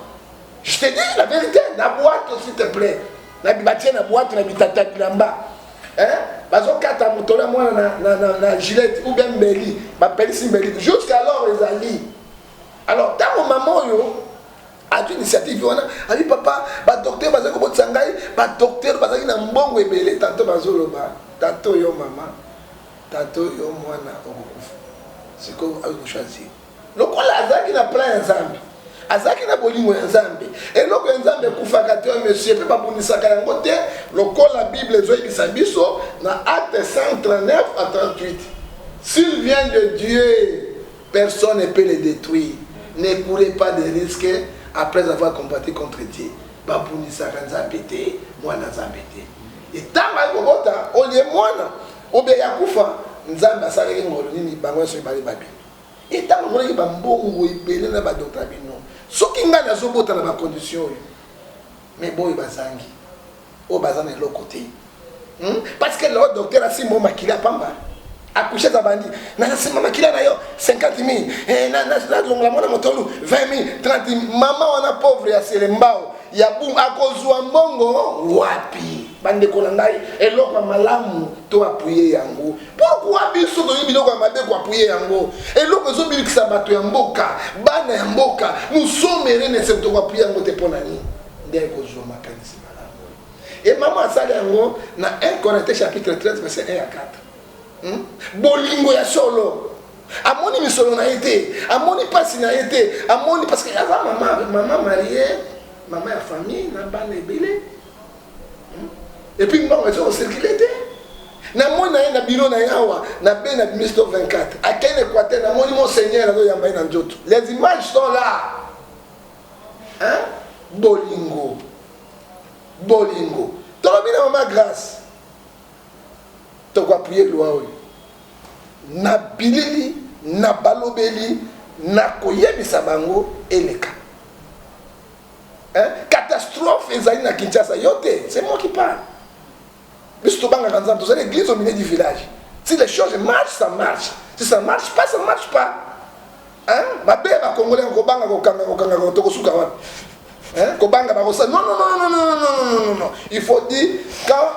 Je te dis la vérité, la boîte s'il te plaît. Na bibati na boîte na bitati ya bilamba. Hein? Bazo kata motola moi na gilet ou bien mbeli, ba pelisi mbeli jusqu'alors les alliés. Alors dans mon maman yo atu initiative wana abi papa ba docteur baza ko botsa ngai ba docteur baza na mbongo ebele tanto bazoloba tanto yo mama tanto yo mwana okokufa siko ayo choisir lokola azaki na plan ya Nzambe azaki na bolingo ya Nzambe eloko ya Nzambe kufaka te monsieur pe babunisaka yango te lokola Bible ezoyebisa biso na acte 139 à 38 s'il vient de Dieu personne ne peut le détruire. Ne courez pas de risques après avoir combattu contre Dieu. Babunisaka Nzambe te mwana Nzambe te. Et tant que kobota olie mwana obe yakufa Nzambe asalaki ngolo nini bango so bali babi. Et tant que mwana ba mbongo ebele na ba docteur bino. Soki nga na zobota na ba condition yo. Mais boy bazangi. O bazana le côté. Parce que le docteur a si mo makila pamba. Accoucher za bandi. Na sima makila na yo 50 000. Na longa mwana motolu 20 000, 30 000. Mama wana pauvre ya selembao. Ya boum akozwa mbongo wapi. Bande kolangai eloko malamu to appuyer yango. Pourquoi biso to yibiloko ya mabe ko appuyer yango? Eloko zo bilikisa bato ya mboka, bana ya mboka. Nous sommes renés to appuyer yango te ponani. Ndé kozwa makanisi malamu. Et maman asali yango na 1 Corinthiens chapitre 13 verset 1 à 4. Bolingo ya solo. Amoni misolo na été, amoni pasi na été, amoni parce que maman mariée, maman ya famille na bana ebele. Et puis moi je circuler té. Na mona na biro na yawa na ben na ministre 24. À quel Équateur na moni monseigneur na yamba na njoto. Les images sont là. Hein? Bolingo. Bolingo. Tolobina maman grâce. Toko appuyer loi oyo. Na bilili, na balobeli, na koyebisa bango eleka. Hein? Catastrophe ezali na Kinshasa yote, c'est moi qui parle. Biso banga kanza, vous avez l'église au milieu du village. Si les choses marchent, ça marche. Si ça marche pas, ça marche pas. Hein? Ma belle va congolais ko banga ko kanga ko toko suka wa. Hein? Ko banga ba ko ça. Non. Il faut dire quand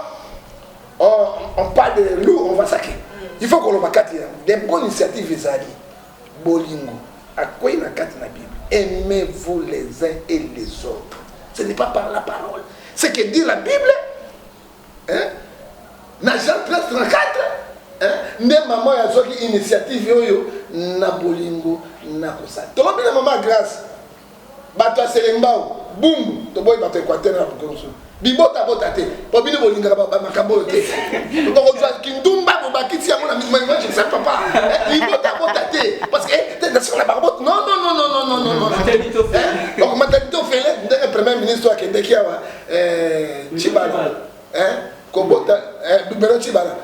on parle de loup, on va saquer. Il faut qu'on le mette des bonnes initiatives ezali. Bolingo. À quoi il y a na Bible? Aimez-vous les uns et les autres. Ce n'est pas par la parole. Ce que dit la Bible. Hein? Na Jean 13, 34. Hein? Ne maman ya zoki initiative yoyo na bolingo na kosa. Tolobi na maman grâce. Bato selembao. Boum. To boy bato Équateur na bukonso. Bibota bota te. Pobini bolinga ba makambo te. To ko jwa kindumba bo bakiti ya mona moi je sais papa. Bibota bota te parce que t'es dans la barbote. Non. Donc maternité ofele le premier ministre a kende kiawa Chibala. Hein? Kobota Bibelo Chibala.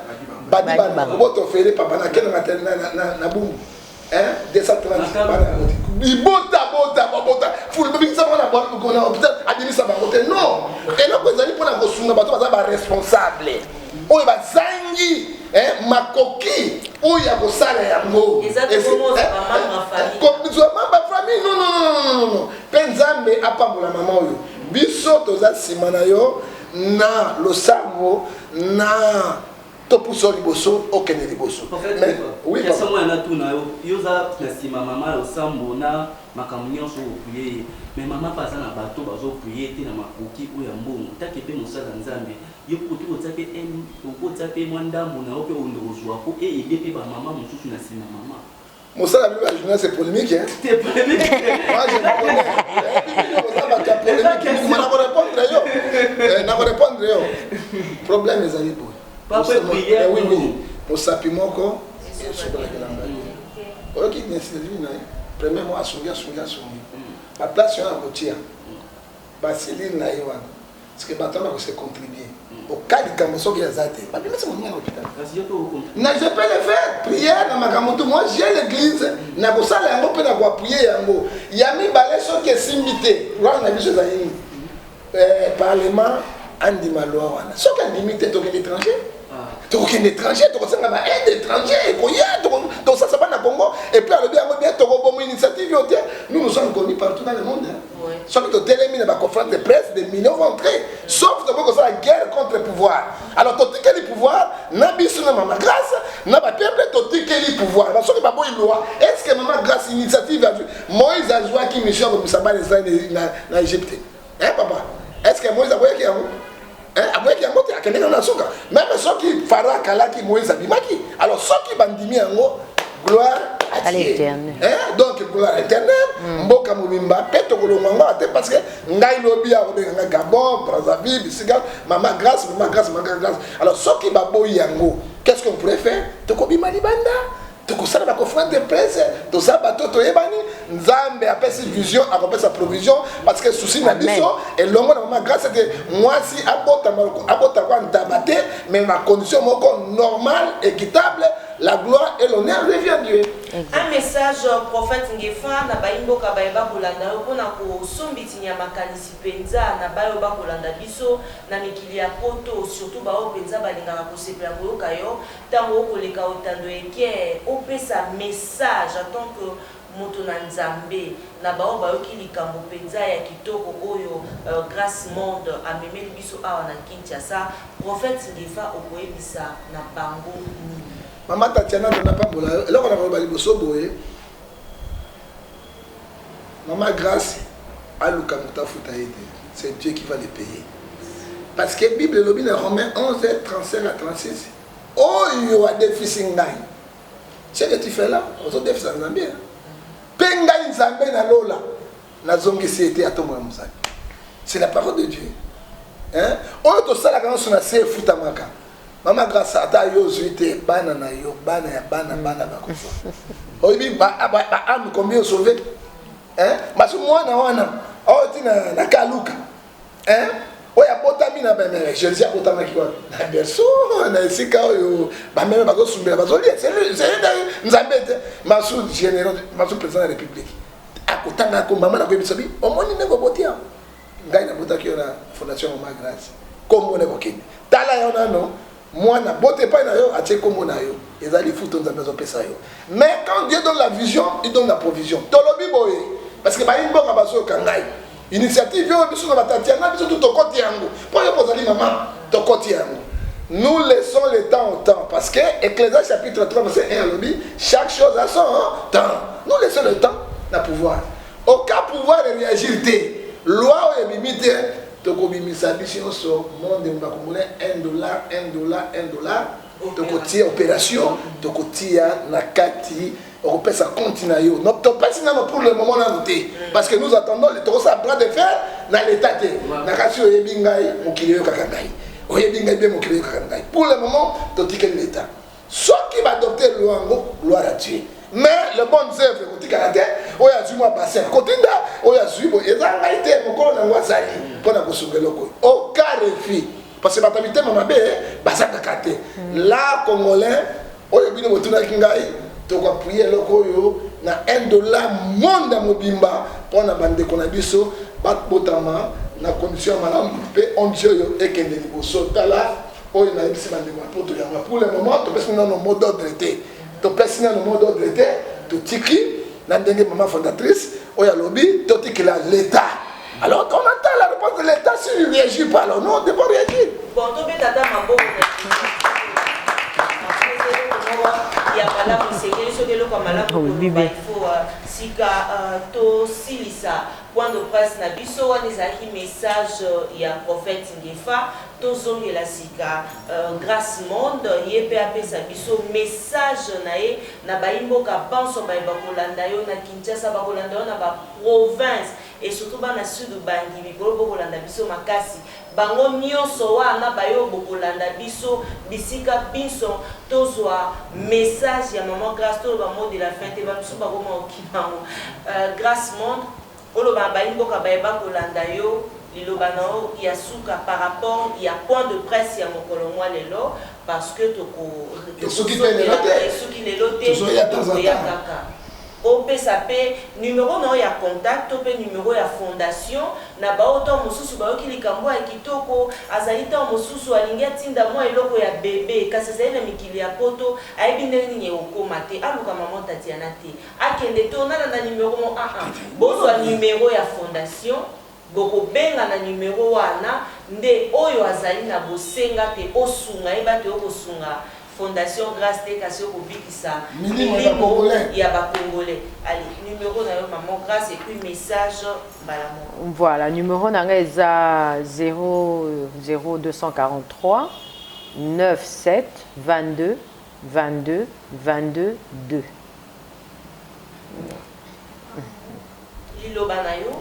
Badibala. Kobota ofele papa na kena na boum. Hein? 230 bota. Faut le bébé ça on a peut-être admis ça baroté. Non. Et là vous allez pour la kosunga bato baza ba responsable. Oyo bazangi makoki oyo ya kosala yango. Exactement ça maman famille. Comme maman famille non. Penzambe apambola maman oyo. Biso toza simana yo na losango na topuso liboso okene liboso. Mais oui papa. Moi na tuna yo za na sima mama losambo na makamunyo so okuye. Mais maman paza na bato bazo prier te na makoki oyo ya mbongo. Take pe mosala Nzambe. Yo kotu otake okotake mwandambo na ope ondozwa ko e ebe pe ba mama mususu na sima mama. Mosala bible la journée c'est polémique hein. C'est polémique. Moi je connais. Ça va ta polémique. Moi na répondre yo. Problème ezali boy. Pas prière. Oui. Mosapi moko sur la gelanga. OK, merci de venir. Premier mois asungi. La place sur la routière. Baseline na yo. Parce que batama ko se contribuer. Au cas du Cameroun qui a zaté. Ba bien c'est mon numéro hôpital. Na je peux le faire. Prière na makamoto. Moi j'ai l'église na ko sala yango pe na ko appuyer yango. Yami balé so ke simité. Roi na biso za yini. Parlement andi malwa wana. So ka limité to l'étranger. Donc un étranger, donc ça va être étranger, donc ça va na Congo et puis alors bien Togo initiative nous sommes connus partout dans le monde. Sauf que télémine la conférence de presse des millions vont entrer, sauf que ça la guerre contre le pouvoir. Alors tout quel pouvoir, na biso na mama grâce, na ba peuple tout que quel pouvoir parce que babo il loi est-ce que maman grâce initiative Moïse a joué qui mission comme ça na Égypte papa est-ce que Moïse a voyé qui après qu'il y a un autre qui a suka même ceux qui Pharaon kala qui Moïse a bimaki alors ceux qui bandimi yango gloire à l'éternel donc gloire éternelle mboka mobimba peto kolongwa parce que ngai lobi a nga Gabon Brazzaville Sigal maman grâce alors ceux qui babo yango qu'est-ce qu'on pourrait faire to kobima libanda tokosala ba conférence de presse tosala bato toyebani nzambe apesi vision akopesa provision parce que souci na biso elongo na mama grâce que mwasi abota kwa ntabate mais na condition moko normale équitable la gloire et l'honneur revient à Dieu. Un message prophète Ngefa na baimboka baeba kolanda pona ko sombiti ya makanisi penza na bayoba kolanda biso na mikili ya poto surtout ba penza balingaka ko sepela koyoka yo tango koleka otando eke opesa message en tant que moto na nzambe na bao bayoki likambo penza ya kitoko oyo grâce monde amemeli biso awa na Kinshasa prophète Ngefa okoyebisa na bango ni Maman Tatiana n'a pas boula. Là on a parlé de Soboé. Maman grâce à Lukamuta Foutaïde. C'est Dieu qui va les payer. Parce que la Bible le dans Romains 11 35 à 36. Oh il y a des fils ngai. C'est ce que tu fais là. Aux autres fils en Zambie. Penga Nzambe na lola. Na zongi c'était à ton Moussa. C'est la parole de Dieu. Hein? On to sala quand on a se futamaka. Maman grâce à ta yosuité bana na yo bana ya bana bakofa oyibi ba am combien sauvé parce que moi na wana tina na kaluka oya botami na ba mais Jésus a botama ki wa na berso na sika oyo ba même ba ko sumbela ba zoli c'est nzambe Massoud général Massoud président de la République akotanga ko mama na ko bisobi omoni ne ko botia ngai na botaki na fondation Maman Grâce comme on est bokini tala yona no moi na botte pas na yo atie comme na yo ezali futo nzambe zo pesa yo mais quand Dieu donne la vision il donne la provision tolobi boye parce que ba imboka baso kangai initiative yo biso na batatiana biso tout okoti yango pour yo pozali maman tokoti yango nous laissons le temps au temps parce que Ecclésiaste chapitre 3 verset 1 lobi chaque chose a son temps nous laissons le temps na pouvoir aucun pouvoir de réagir té loi ou limite tokobimisa biso so monde mbakongolais $1 tokotia opération tokotia na kati okopesa compte na yo donc topesi na pour le moment na noté parce que nous attendons le tokosa bras de fer na l'état té na kasi oyebi ngai mokili yo kaka ngai oyebi ngai bien mokili yo kaka ngai pour le moment totikeli l'état ceux qui va adopter loango gloire à Dieu mais le bon œuvre côté caractère oya zuma bassin kotinda oya zuibo ezanga ite mokolo na ngwazali pona kosungela ko au cas refi parce que batabité mamabe basaka kate la congolais oya bino motuna kingai to ko prier loko yo na $1 monde mobimba pona bande kona biso bat botama na condition malamu pe on Dieu yo ekende liboso tala oya na bisi bande mapoto ya pour le moment to pesa na no mot d'ordre été to pesa na no mot d'ordre été to tiki na ndenge maman fondatrice oya lobby to tiki la l'état alors on attend la réponse de l'état si il réagit pas alors non on ne peut pas réagir bon to be tata mambo ya malamu sekeli sokelo kwa malamu il faut sika to silisa point de presse na biso wana ezalaki message ya prophète Ngefa tozongela sika grâce monde ye mpe apesa biso message na ye na baimboka banso bayeba kolanda yo na Kinshasa bakolanda yo na baprovince et surtout bana sud bangi mikolo bokolanda biso makasi bango nyonso wana bayo bokolanda biso bisika biso tozwa message ya maman grâce to ba mot de la fin te ba biso bakoma okibango grâce monde oloba baimboka bayeba kolanda yo liloba nao ya suka par rapport ya point de presse ya mokolo mwa lelo parce que toko suki lelote opesa pe numéro na ya contact to pe numéro ya fondation na baoto mosusu bayoki likambo ya kitoko azali ta mosusu alingi atinda mwa eloko ya bebe kasi ezali na mikili ya poto ayebi ndenge nini ekokoma te aluka maman Tatiana te akende to onana na numéro mo bozwa numéro ya fondation bokobenga na numéro wana nde oyo azali na bosenga te osunga yeba te okosunga Fondation Grâce Te Kassio Kobikisa. Milimo ya Congolais. Il y a ba Congolais. Allez, numéro na yo maman Grâce et puis message balamo. Voilà, numéro na nga eza 0243 97 22 22 22 2. Liloba na yo.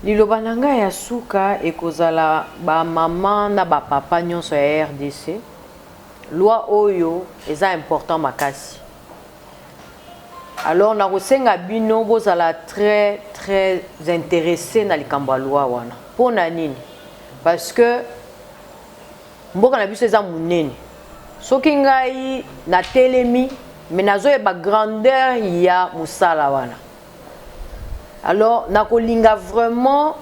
Liloba na nga ya suka ekozala ba mama na ba papa nyonso ya RDC. Loi oyo eza important makasi. Alors na kosenga bino bozala très intéressé na likambo ya loi wana. Pona nini? Parce que mboka na biso eza munene. Soki ngai na telemi mais nazoyeba grandeur ya musala wana. Alors na kolinga vraiment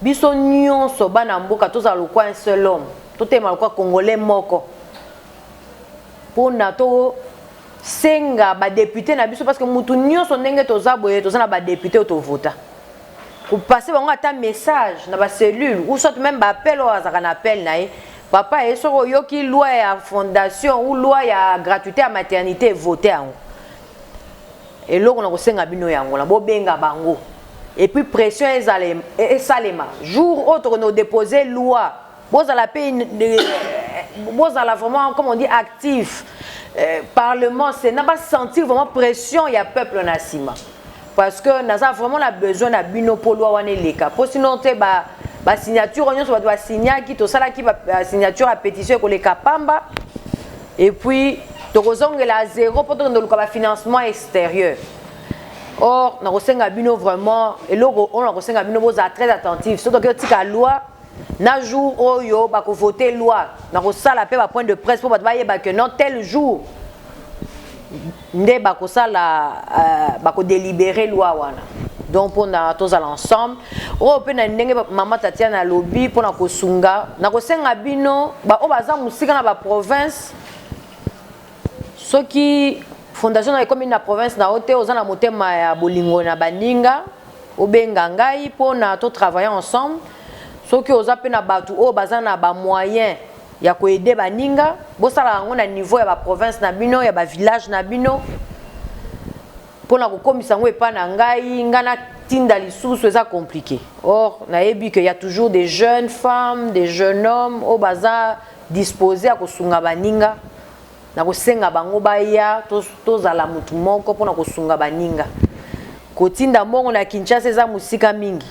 biso nyonso bana mboka tozala lokwa un seul homme. Totema lokwa congolais moko. Pona to senga ba député na biso parce que mutu nyonso ndenge toza boye tozana ba député to vota. Pour passer bango ata message na ba cellule ou soit même ba appel ou azaka na appel na papa et soko yoki loi ya fondation ou loi ya gratuité à maternité voter yango. Et loko na kosenga bino yango na bo benga bango. Et puis pression et salema. Jour autre nous déposer loi. Bozala vraiment comme on dit actif. Parlement, c'est n'a pas sentir vraiment pression il y a peuple nassima. Parce que nous avons vraiment besoin de bino pour loi wane leka. Pour sinon te ba signature on doit signer qui to sala qui ba signature à pétition ko leka pamba. Et puis tokozonga la zéro pour to ndoluka ba financement extérieur. Or na kosenga bino vraiment et logo on na kosenga bino boza très attentif. Surtout que tika loi na jour oyo ba ko voter loi na ko sala pe ba point de presse pour ba yeba que non tel jour nde ba ko sala ba ko délibérer loi wana. Donc pour na tous ensemble o pe na ndenge mama Tatiana lobby pour na ko sunga na ko senga bino ba o baza musika na ba province ce qui fondation na commune na province na hote ozana motema ya bolingo na baninga obenga ngai pour na to travailler ensemble. Soki oza pe na batu o bazana ba moyen ya ko aider baninga bosala ngo na niveau ya ba province na bino ya ba village na bino pona ko komisa ngo epa na ngai ngana tinda lisusu eza compliqué. Or na yebi que y a toujours des jeunes femmes, des jeunes hommes o baza disposés à ko sunga baninga na ko senga bango baya to zala mutu moko pona ko sunga baninga ko tinda mongo na Kinshasa eza musika mingi.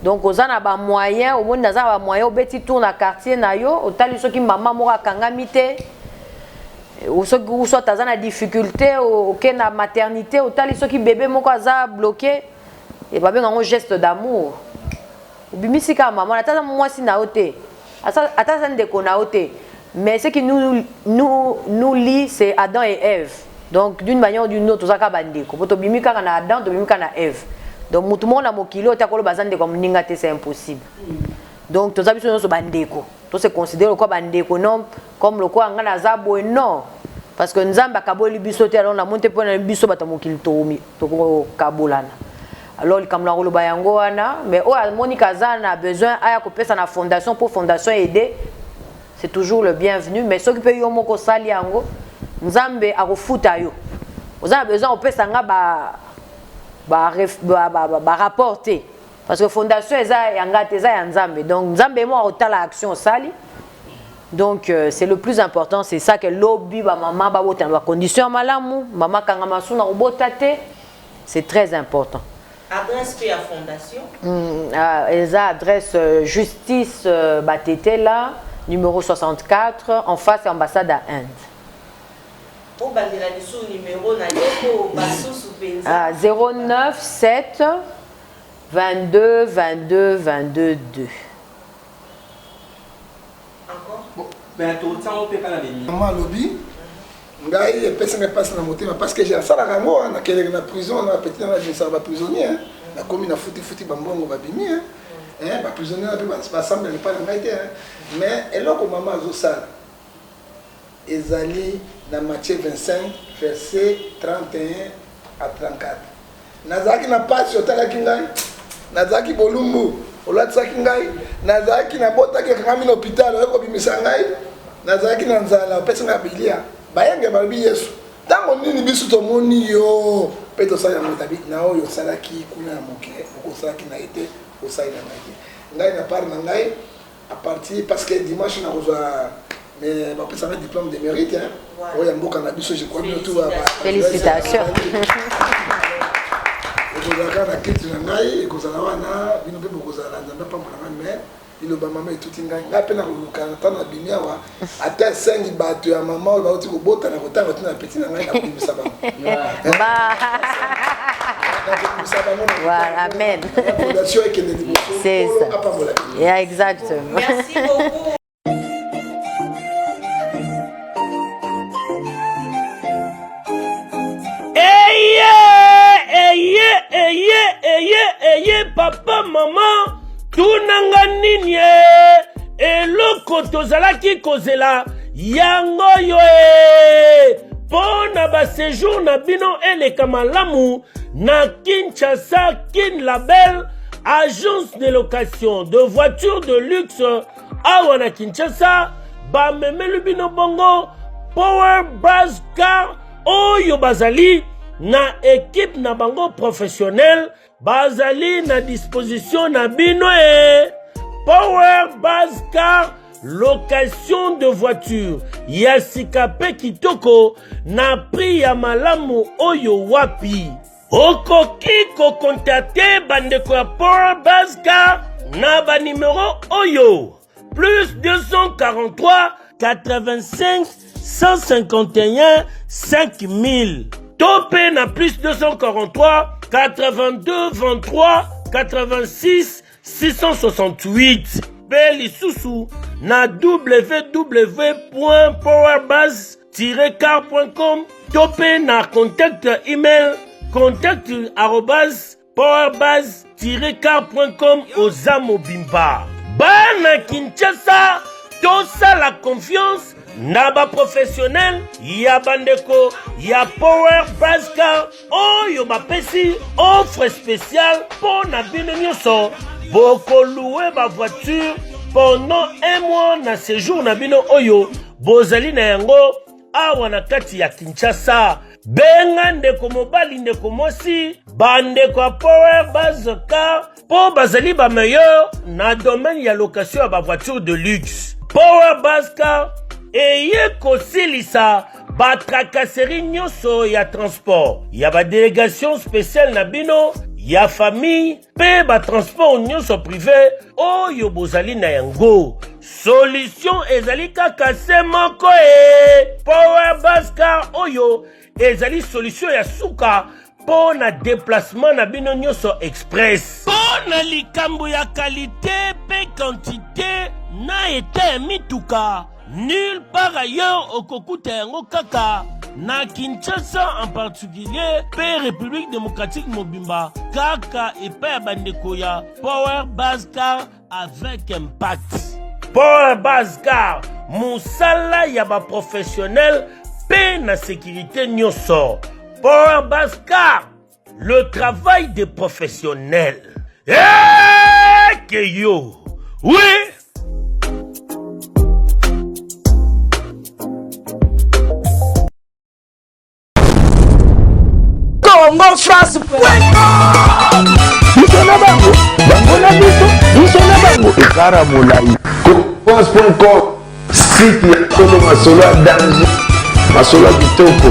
Donc aux ana ba moyen au monde za ba moyen obeti tour na quartier na yo otali soki mama moko akangami te ou soki ou soit azana difficulté aucun na maternité otali soki bébé moko aza bloqué et ba benga un geste d'amour obimisi ka mama ata mwasi na ote ata za ndeko na ote mais ce qui nous lie c'est Adam et Ève. Donc d'une manière ou d'une autre ozaka bandeko poto bimika na Adam to bimika na Ève. Donc tout le monde a mokilo takolo bazande comme ninga te c'est impossible. Donc tous habitants sont bandeko. Tous se considèrent comme bandeko non comme le quoi ngana zabo non parce que nzamba kaboli biso te alors na monte pona biso bata mokilo to ko kabolana. Alors il comme la rolo bayango wana mais o Monica Zana a besoin aya ko pesa na fondation pour fondation aider c'est toujours le bienvenu mais ceux qui peut yo moko sali yango nzambe akofuta yo. Vous avez besoin o pesa nga rapporter parce que fondation eza yangate eza ya nzambe donc nzambe mo otala action sali donc c'est le plus important c'est ça que lobby ba mama ba bota ba condition malamu mama kanga masuna obota te c'est très important. Adresse puis à fondation eza adresse justice Batete là numéro 64 en face ambassade à Inde. Numéro 09 7 22 22 22 2. Encore Maman lobby ngai epesa me passe na motema parce que j'ai ça la rango na kele na prison na petit na je saba prisonnier na komi na futi bambongo babimi ba prisonnier na ba semble ne pas na été mais eloko maman zo sala ezali na Matthieu 25 verset 31 à 34 nazaki na pasi otalaki ngai nazaki bolumbu olatisaki ngai nazaki na botaki kangami na hôpital eko bimisa ngai nazalaki na nzala opesi nga bilia bayenge balobi yesu ntango nini biso tomoni yo mpe tosali yango tabi na oyo osalaki kuna ya moke okosalaki na ye te osali na ngai te ngai na part na ngai à partir parce que dimanche nakozwa mais bapesanga diplôme de mérite oyo ya mboka na biso je crois bien tout félicitations ekozalaka na kiti na ngai ekozala wana bino mpe bokozala na nzambe pambola ngai mais iloba mama etuti ngai ngai mpe nakoluka na ntango na bimi awa ata esengi bato ya mama oyo bauti kobotana kotanga tina na peti na ngai nakobimisa bango voilà amen c'est ça yeah, exactement merci beaucoup. Eye papa mama tunanga nini eloko tozalaki kozela yango yo pona ba séjour na bino eleka malamu na Kinshasa Kin Label agence de location de voitures de luxe awa na Kinshasa ba memelu bino bongo Power Buzz Car oyo bazali na équipe na bango professionnel bazali na disposition na bino Power Buzz Car location de voiture ya sika pe kitoko na prix ya malamu oyo wapi okoki kokontakte bandeko ya Power Buzz Car na ba numéro oyo plus 243 85 151 5000 topé na plus 243 82 23 86 668 Beli Soussou na www.powerbuzz-car.com topé na contact email contact@powerbuzz-car.com Ozamo Bimba Bana Kinshasa tosa la confiance Naba professionnel ya bandeko ya Power Buzz Car oyo bapesi offre spéciale pour na bino nyonso boko louer ba voiture pendant un mois na séjour na bino oyo bozali na yango awa na kati ya Kinshasa benga ndeko mobali ndeko mosi bandeko ya Power Buzz Car po bazali ba meilleur na domaine ya location ya ba voiture de luxe Power Buzz Car eye kosilisa ba tracasserie nyonso ya transport ya ba délégation spéciale na bino ya famille pe ba transport nyonso privé oyo bozali na yango solution ezali kaka se moko Power Buzz Car oyo ezali solution ya suka po na déplacement na bino nyonso express po na likambo ya qualité pe quantité na eta mituka nulle part ailleurs au Kokuta yango kaka na Kinshasa en particulier pe République démocratique Mobimba kaka epa bandeko ya Power Buzz Car avec impact Power Buzz Car musala ya ba professionnel pe na sécurité nyonso Power Buzz Car le travail des professionnels que yo oui Congo France biso na bango na biso na bango ekara molai France.com site ya Congo masolo ya danger masolo ya kitoko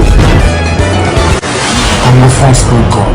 Congo France.com